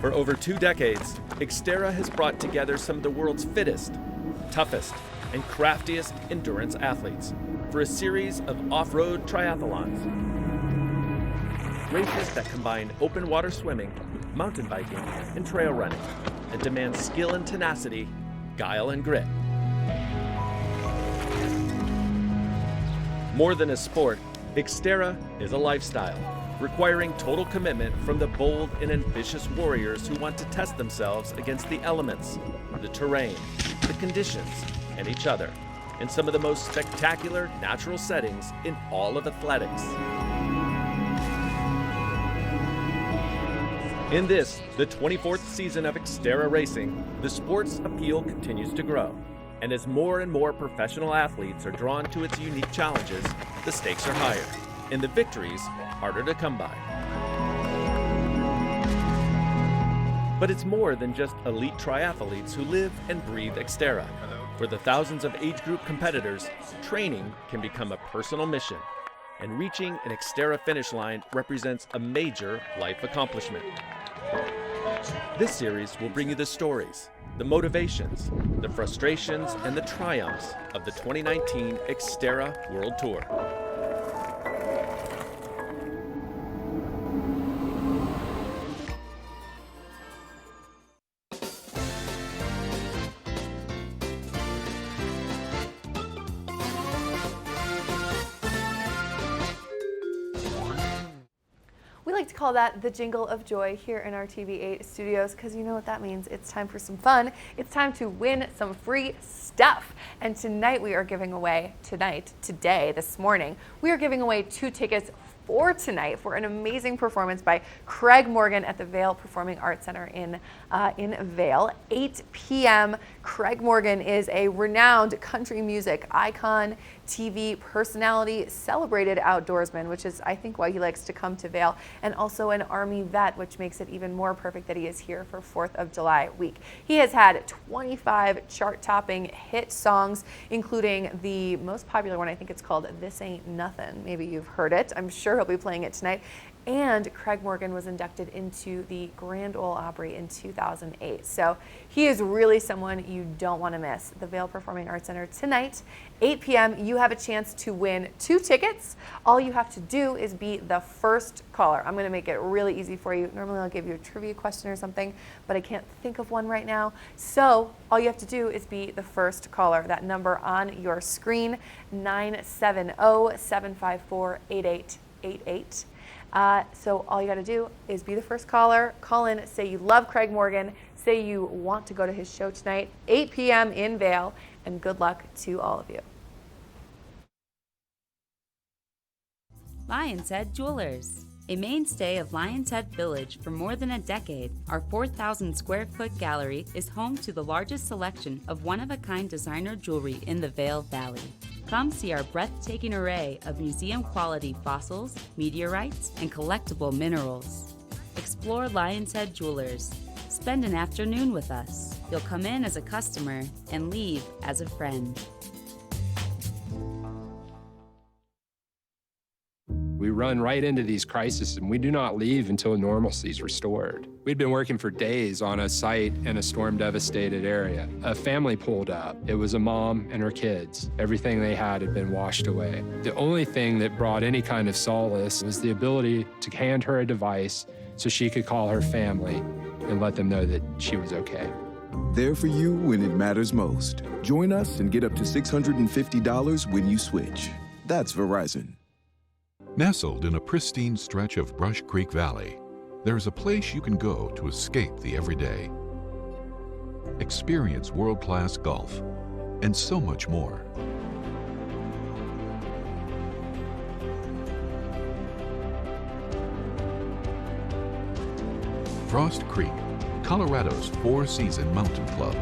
For over 2 decades, Xterra has brought together some of the world's fittest, toughest, and craftiest endurance athletes for a series of off-road triathlons. Races that combine open water swimming, mountain biking, and trail running, and demand skill and tenacity, guile and grit. More than a sport, Xterra is a lifestyle, requiring total commitment from the bold and ambitious warriors who want to test themselves against the elements, the terrain, the conditions, and each other in some of the most spectacular natural settings in all of athletics. In this, the 24th season of Xterra Racing, the sport's appeal continues to grow. And as more and more professional athletes are drawn to its unique challenges, the stakes are higher, and the victories harder to come by. But it's more than just elite triathletes who live and breathe Xterra. For the thousands of age group competitors, training can become a personal mission, and reaching an Xterra finish line represents a major life accomplishment. This series will bring you the stories, the motivations, the frustrations, and the triumphs of the 2019 Xterra World Tour. We like to call that the jingle of joy here in our TV8 studios, because you know what that means. It's time for some fun. It's time to win some free stuff. And tonight we are giving away, this morning, we are giving away 2 tickets for tonight for an amazing performance by Craig Morgan at the Vail Performing Arts Center in Vail. 8 p.m. Craig Morgan is a renowned country music icon, TV personality, celebrated outdoorsman, which is, I think, why he likes to come to Vail, and also an Army vet, which makes it even more perfect that he is here for 4th of July week. He has had 25 chart-topping hit songs, including the most popular one. I think it's called This Ain't Nothin'. Maybe you've heard it. I'm sure he'll be playing it tonight. And Craig Morgan was inducted into the Grand Ole Opry in 2008. So he is really someone you don't want to miss. The Vail Performing Arts Center tonight, 8 p.m. You have a chance to win 2 tickets. All you have to do is be the first caller. I'm going to make it really easy for you. Normally I'll give you a trivia question or something, but I can't think of one right now. So all you have to do is be the first caller. That number on your screen, 970-754-8888. So all you got to do is be the first caller, call in, say you love Craig Morgan, say you want to go to his show tonight, 8 p.m. in Vail, and good luck to all of you. Lion's Head Jewelers. A mainstay of Lion's Head Village for more than a decade, our 4,000 square foot gallery is home to the largest selection of one-of-a-kind designer jewelry in the Vail Valley. Come see our breathtaking array of museum-quality fossils, meteorites, and collectible minerals. Explore Lion's Head Jewelers. Spend an afternoon with us. You'll come in as a customer and leave as a friend. We run right into these crises and we do not leave until normalcy is restored. We'd been working for days on a site in a storm-devastated area. A family pulled up. It was a mom and her kids. Everything they had been washed away. The only thing that brought any kind of solace was the ability to hand her a device so she could call her family and let them know that she was okay. There for you when it matters most. Join us and get up to $650 when you switch. That's Verizon. Nestled in a pristine stretch of Brush Creek Valley, there's a place you can go to escape the everyday. Experience world-class golf and so much more. Frost Creek, Colorado's four-season mountain club.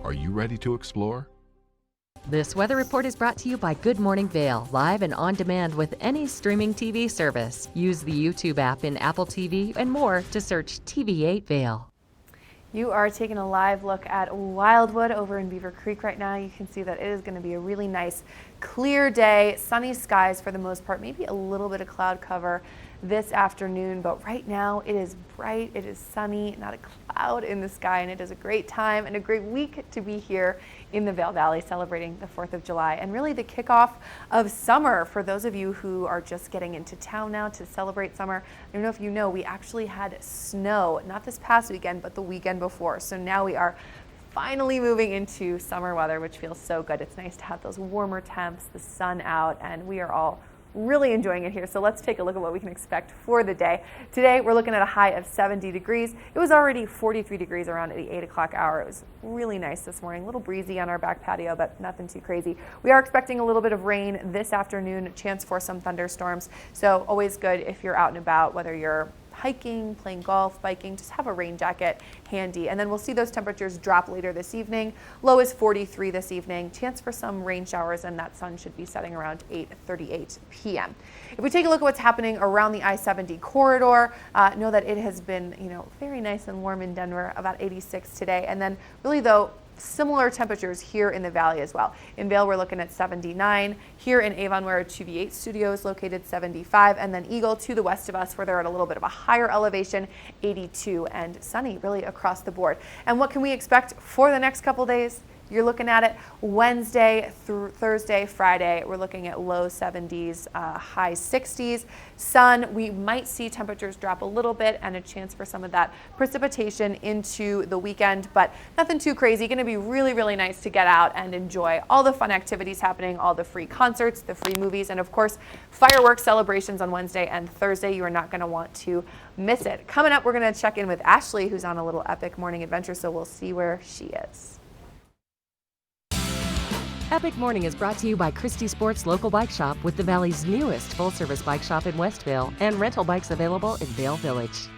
Are you ready to explore? This weather report is brought to you by Good Morning Vail, live and on demand with any streaming TV service. Use the YouTube app in Apple TV and more to search TV8 Vail. You are taking a live look at Wildwood over in Beaver Creek right now. You can see that it is going to be a really nice, clear day, sunny skies for the most part, maybe a little bit of cloud cover this afternoon, but right now it is bright, it is sunny, not a cloud in the sky, and it is a great time and a great week to be here in the Vail Valley celebrating the 4th of July and really the kickoff of summer for those of you who are just getting into town now to celebrate summer. I don't know if you know, we actually had snow, not this past weekend, but the weekend before. So now we are finally moving into summer weather, which feels so good. It's nice to have those warmer temps, the sun out, and we are all really enjoying it here. So let's take a look at what we can expect for the day. Today, we're looking at a high of 70 degrees. It was already 43 degrees around the 8 o'clock hour. It was really nice this morning. A little breezy on our back patio, but nothing too crazy. We are expecting a little bit of rain this afternoon, a chance for some thunderstorms. So always good if you're out and about, whether you're hiking, playing golf, biking, just have a rain jacket handy. And then we'll see those temperatures drop later this evening. Low is 43 this evening. Chance for some rain showers, and that sun should be setting around 8:38 p.m. If we take a look at what's happening around the I-70 corridor, know that it has been, very nice and warm in Denver, about 86 today. And then really though, similar temperatures here in the valley as well. In Vail, we're looking at 79. Here in Avon, where our TV8 studio is located, 75. And then Eagle to the west of us, where they're at a little bit of a higher elevation, 82. And sunny really across the board. And what can we expect for the next couple days? You're looking at it Wednesday through Thursday, Friday. We're looking at low 70s, high 60s. Sun, we might see temperatures drop a little bit and a chance for some of that precipitation into the weekend, but nothing too crazy. Going to be really, really nice to get out and enjoy all the fun activities happening, all the free concerts, the free movies, and of course, fireworks celebrations on Wednesday and Thursday. You are not going to want to miss it. Coming up, we're going to check in with Ashley, who's on a little epic morning adventure, so we'll see where she is. Epic Morning is brought to you by Christie Sports Local Bike Shop, with the Valley's newest full-service bike shop in Westville and rental bikes available in Vail Village.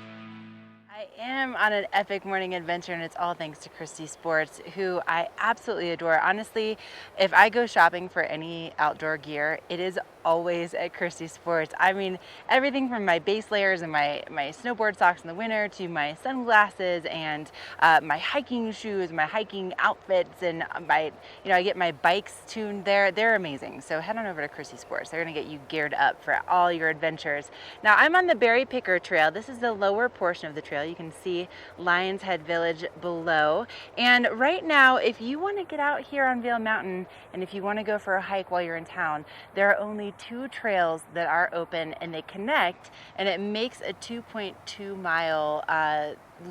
I am on an epic morning adventure, and it's all thanks to Christie Sports, who I absolutely adore. Honestly, if I go shopping for any outdoor gear, it is always at Christie Sports. I mean, everything from my base layers and my snowboard socks in the winter to my sunglasses and my hiking shoes, my hiking outfits, and I get my bikes tuned there. They're amazing. So head on over to Christie Sports. They're going to get you geared up for all your adventures. Now, I'm on the Berry Picker Trail. This is the lower portion of the trail. You can see Lions Head Village below. And right now, if you want to get out here on Vail Mountain and if you want to go for a hike while you're in town, there are only 2 trails that are open and they connect, and it makes a 2.2 mile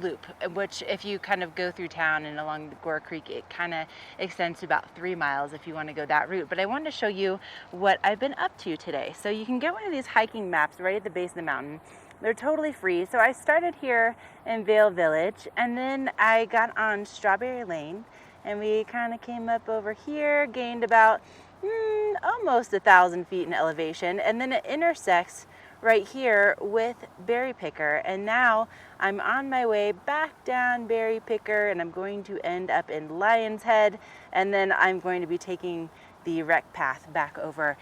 loop, which if you kind of go through town and along the Gore Creek, it kind of extends to about 3 miles if you want to go that route. But I wanted to show you what I've been up to today. So you can get one of these hiking maps right at the base of the mountain. They're totally free. So I started here in Vail Village, and then I got on Strawberry Lane, and we kind of came up over here, gained about almost 1,000 feet in elevation, and then it intersects right here with Berry Picker. And now I'm on my way back down Berry Picker, and I'm going to end up in Lions Head, and then I'm going to be taking the rec path back over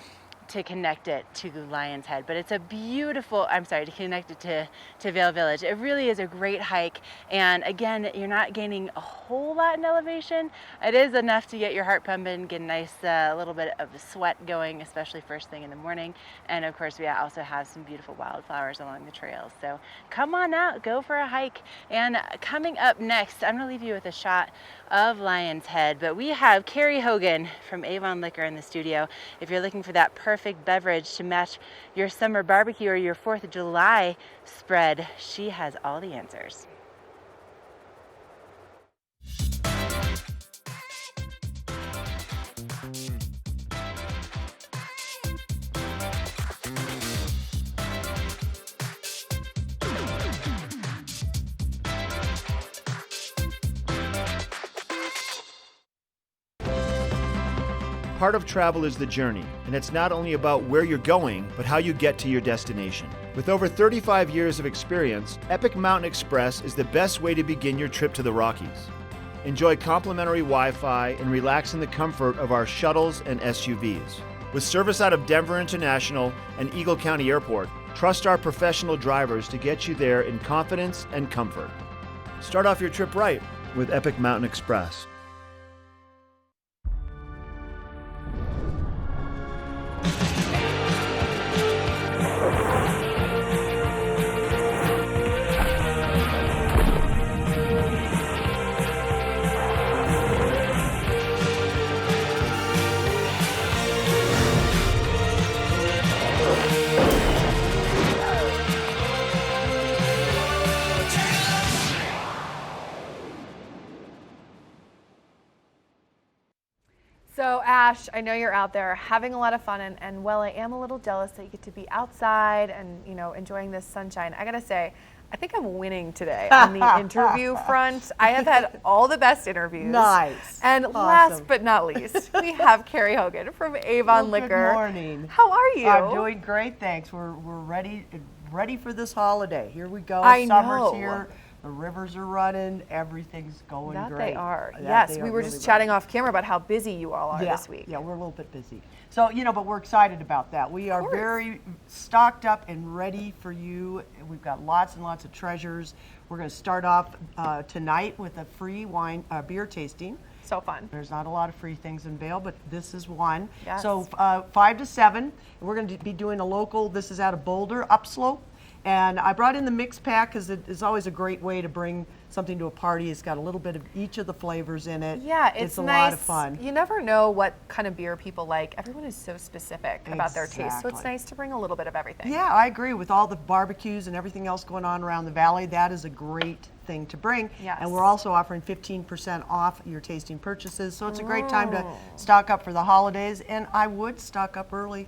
to connect it to Lion's Head, but it's a beautiful, to connect it to Vail Village. It really is a great hike, and again, you're not gaining a whole lot in elevation. It is enough to get your heart pumping, get a nice little bit of sweat going, especially first thing in the morning, and of course we also have some beautiful wildflowers along the trails. So come on out, go for a hike. And coming up next, I'm going to leave you with a shot of Lion's Head, but we have Carrie Hogan from Avon Liquor in the studio. If you're looking for that perfect beverage to match your summer barbecue or your 4th of July spread, she has all the answers. Part of travel is the journey, and it's not only about where you're going, but how you get to your destination. With over 35 years of experience, Epic Mountain Express is the best way to begin your trip to the Rockies. Enjoy complimentary Wi-Fi and relax in the comfort of our shuttles and SUVs. With service out of Denver International and Eagle County Airport, trust our professional drivers to get you there in confidence and comfort. Start off your trip right with Epic Mountain Express. So Ash, I know you're out there having a lot of fun, and well, I am a little jealous that you get to be outside and, you know, enjoying this sunshine. I gotta say, I think I'm winning today on the interview front. I have had all the best interviews. Nice. And Awesome. Last but not least, we have Carrie Hogan from Avon Liquor. Good morning. How are you? I'm doing great, thanks. We're ready for this holiday. Here we go. I Summer's know. here. The rivers are running. Everything's going That great. they are. That Yes, they we are were really just chatting running. off camera about how busy you all are this week. Yeah, we're a little bit busy. So, but we're excited about that. We are very stocked up and ready for you. We've got lots and lots of treasures. We're going to start off tonight with a free beer tasting. So fun. There's not a lot of free things in Vail, but this is one. Yes. So 5 to 7, we're going to be doing a local, this is out of Boulder, Upslope. And I brought in the mix pack because it is always a great way to bring something to a party. It's got a little bit of each of the flavors in it. Yeah, it's a nice. lot of fun. You never know what kind of beer people like. Everyone is so specific about their taste, so it's Exactly. nice to bring a little bit of everything. Yeah, I agree. With all the barbecues and everything else going on around the valley, that is a great thing to bring. Yes. And we're also offering 15% off your tasting purchases, so it's a great time to stock up for the holidays. And I would stock up early.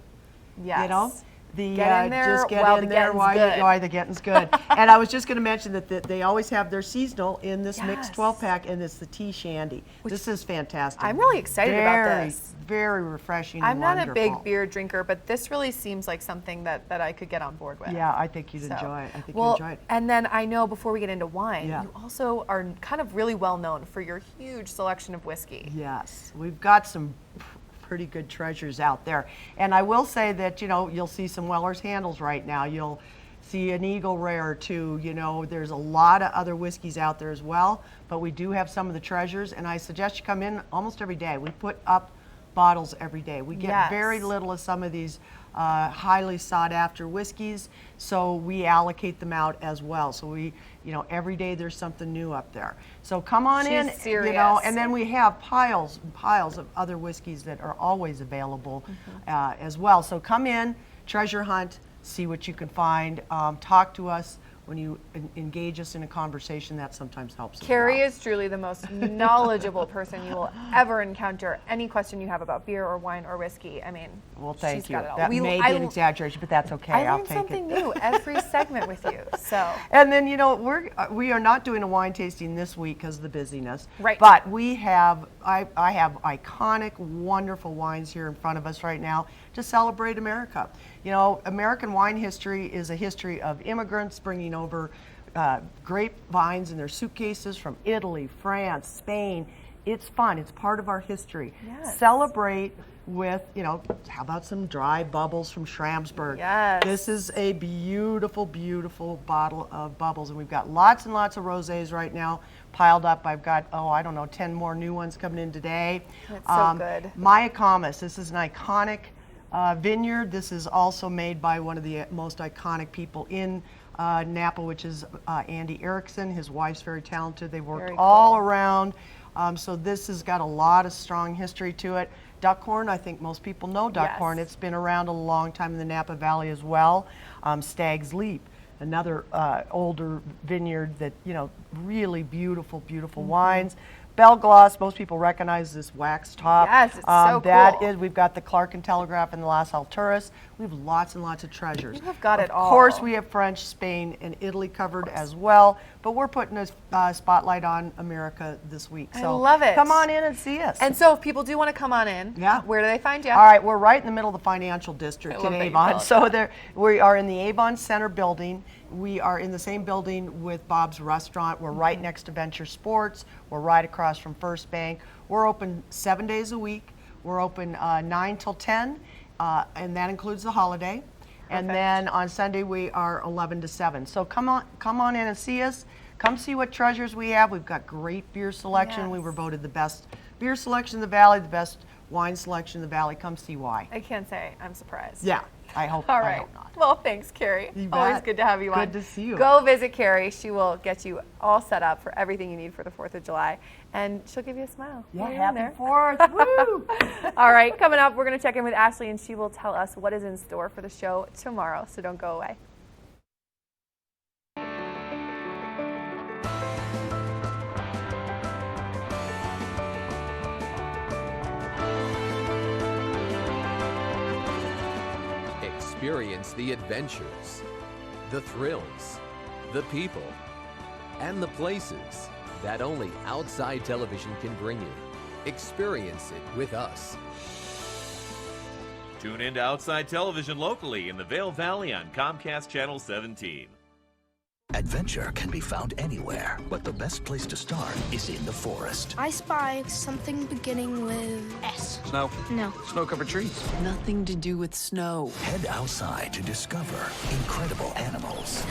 Yes. You know? Get in there just get while in the there getting's good. while the getting's good. And I was just going to mention that they always have their seasonal in this mixed 12-pack, and it's the tea shandy. This is fantastic. I'm really excited about this. Very refreshing I'm and not wonderful. a big beer drinker, but this really seems like something that I could get on board with. Yeah, I think you'd enjoy it. I think you'd enjoy it. And then I know before we get into wine, Yeah. you also are kind of really well known for your huge selection of whiskey. Yes, we've got some pretty good treasures out there. And I will say that, you'll see some Weller's Handles right now. You'll see an Eagle Rare or two. There's a lot of other whiskeys out there as well, but we do have some of the treasures, and I suggest you come in almost every day. We put up bottles every day. We get very little of some of these highly sought after whiskeys, so we allocate them out as well. So we, every day there's something new up there. So come on in, serious. and then we have piles and piles of other whiskeys that are always available as well. So come in, treasure hunt, see what you can find, talk to us. When you engage us in a conversation, that sometimes helps us. Carrie is truly the most knowledgeable person you will ever encounter. Any question you have about beer or wine or whiskey, I mean, well, thank she's you. got it all. That may be an exaggeration, but that's okay. I I'll learn take something it. new every segment with you. So. And then we are not doing a wine tasting this week because of the busyness. Right. But we have I have iconic, wonderful wines here in front of us right now to celebrate America. American wine history is a history of immigrants bringing over grapevines in their suitcases from Italy, France, Spain. It's fun. It's part of our history. Yes. Celebrate with, you know, how about some dry bubbles from Schramsberg? Yes. This is a beautiful, beautiful bottle of bubbles, and we've got lots and lots of rosés right now piled up. I've got, oh, I don't know, 10 more new ones coming in today. That's so good. Mayacamas, this is an iconic vineyard. This is also made by one of the most iconic people in Napa, which is Andy Erickson. His wife's very talented. They worked all around. So this has got a lot of strong history to it. Duckhorn, I think most people know Duckhorn. It's been around a long time in the Napa Valley as well. Stag's Leap, another older vineyard that, you know, really beautiful, beautiful wines. Bell Gloss, most people recognize this wax top. Yes, it's so that cool. is, we've got the Clark and Telegraph and the Las Alturas. We have lots and lots of treasures. You have got it all. Of course, we have French, Spain, and Italy covered as well, but we're putting a spotlight on America this week. I So love it. come on in and see us. And so if people do want to come on in, where do they find you? All right, we're right in the middle of the financial district I love in that you Avon. call it So that. there, we are in the Avon Center building. We are in the same building with Bob's Restaurant. We're right next to Venture Sports. We're right across from First Bank. We're open 7 days a week. We're open 9 till 10, and that includes the holiday. And then on Sunday we are 11 to 7. So come on in and see us. Come see what treasures we have. We've got great beer selection. We were voted the best beer selection in the Valley, the best wine selection in the Valley. Come see why. I can't say I'm surprised. Yeah, I hope. All I right. hope not. Well, thanks, Carrie. You Always bet. good to have you on. Good to see you. Go visit Carrie. She will get you all set up for everything you need for the 4th of July, and she'll give you a smile. Yeah, while you're in happy there. 4th. Woo! All right, coming up, we're going to check in with Ashley, and she will tell us what is in store for the show tomorrow, so don't go away. Experience the adventures, the thrills, the people, and the places that only outside television can bring you. Experience it with us. Tune in to Outside Television locally in the Vail Valley on Comcast Channel 17. Adventure can be found anywhere, but the best place to start is in the forest. I spy something beginning with S. Snow? No. Snow-covered trees. Nothing to do with snow. Head outside to discover incredible animals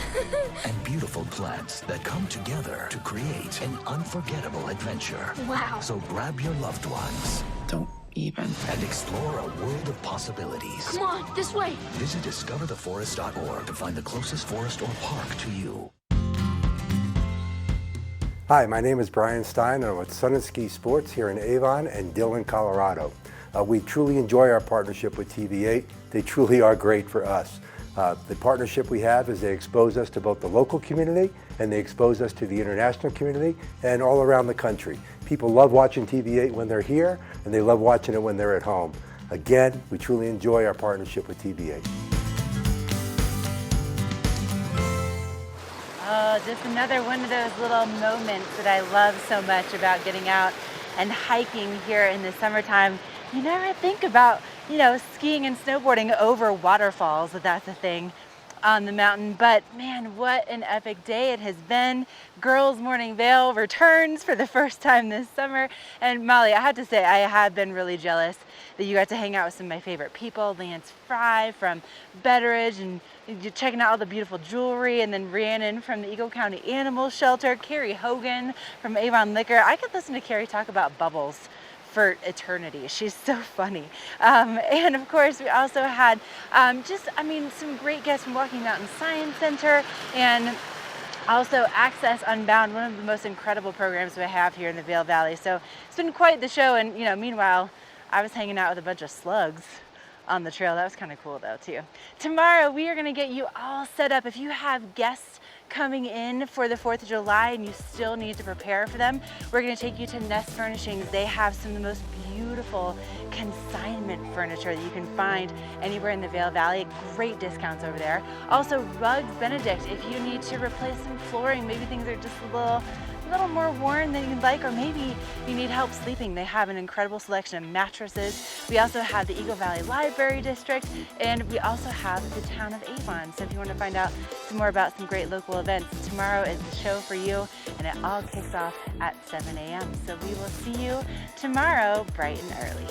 and beautiful plants that come together to create an unforgettable adventure. Wow. So grab your loved ones. Don't even. And explore a world of possibilities. Come on, this way. Visit discovertheforest.org to find the closest forest or park to you. Hi, my name is Brian Stein, and I'm with Sun and Ski Sports here in Avon and Dillon, Colorado. We truly enjoy our partnership with TV8. They truly are great for us. The partnership we have is they expose us to both the local community and they expose us to the international community and all around the country. People love watching TV8 when they're here, and they love watching it when they're at home. Again, we truly enjoy our partnership with TV8. Oh, just another one of those little moments that I love so much about getting out and hiking here in the summertime. You never think about, you know, skiing and snowboarding over waterfalls, if that's a thing on the mountain. But man, what an epic day it has been. Girls Morning Vail returns for the first time this summer. And Molly, I have to say, I have been really jealous that you got to hang out with some of my favorite people. Lance Fry from Betteridge, and you're checking out all the beautiful jewelry, and then Rhiannon from the Eagle County Animal Shelter, Carrie Hogan from Avon Liquor. I could listen to Carrie talk about bubbles for eternity. She's so funny. And of course, we also had some great guests from Walking Mountain Science Center, and also Access Unbound, one of the most incredible programs we have here in the Vail Valley. So it's been quite the show, and you know, meanwhile, I was hanging out with a bunch of slugs on the trail. That was kind of cool though too. Tomorrow we are gonna get you all set up. If you have guests coming in for the 4th of July and you still need to prepare for them, we're gonna take you to Nest Furnishings. They have some of the most beautiful consignment furniture that you can find anywhere in the Vail Valley. Great discounts over there. Also Rugs Benedict, if you need to replace some flooring, maybe things are just a little more worn than you'd like, or maybe you need help sleeping. They have an incredible selection of mattresses. We also have the Eagle Valley Library District, and we also have the town of Avon. So if you want to find out some more about some great local events, tomorrow is the show for you, and it all kicks off at 7 a.m. So we will see you tomorrow bright and early.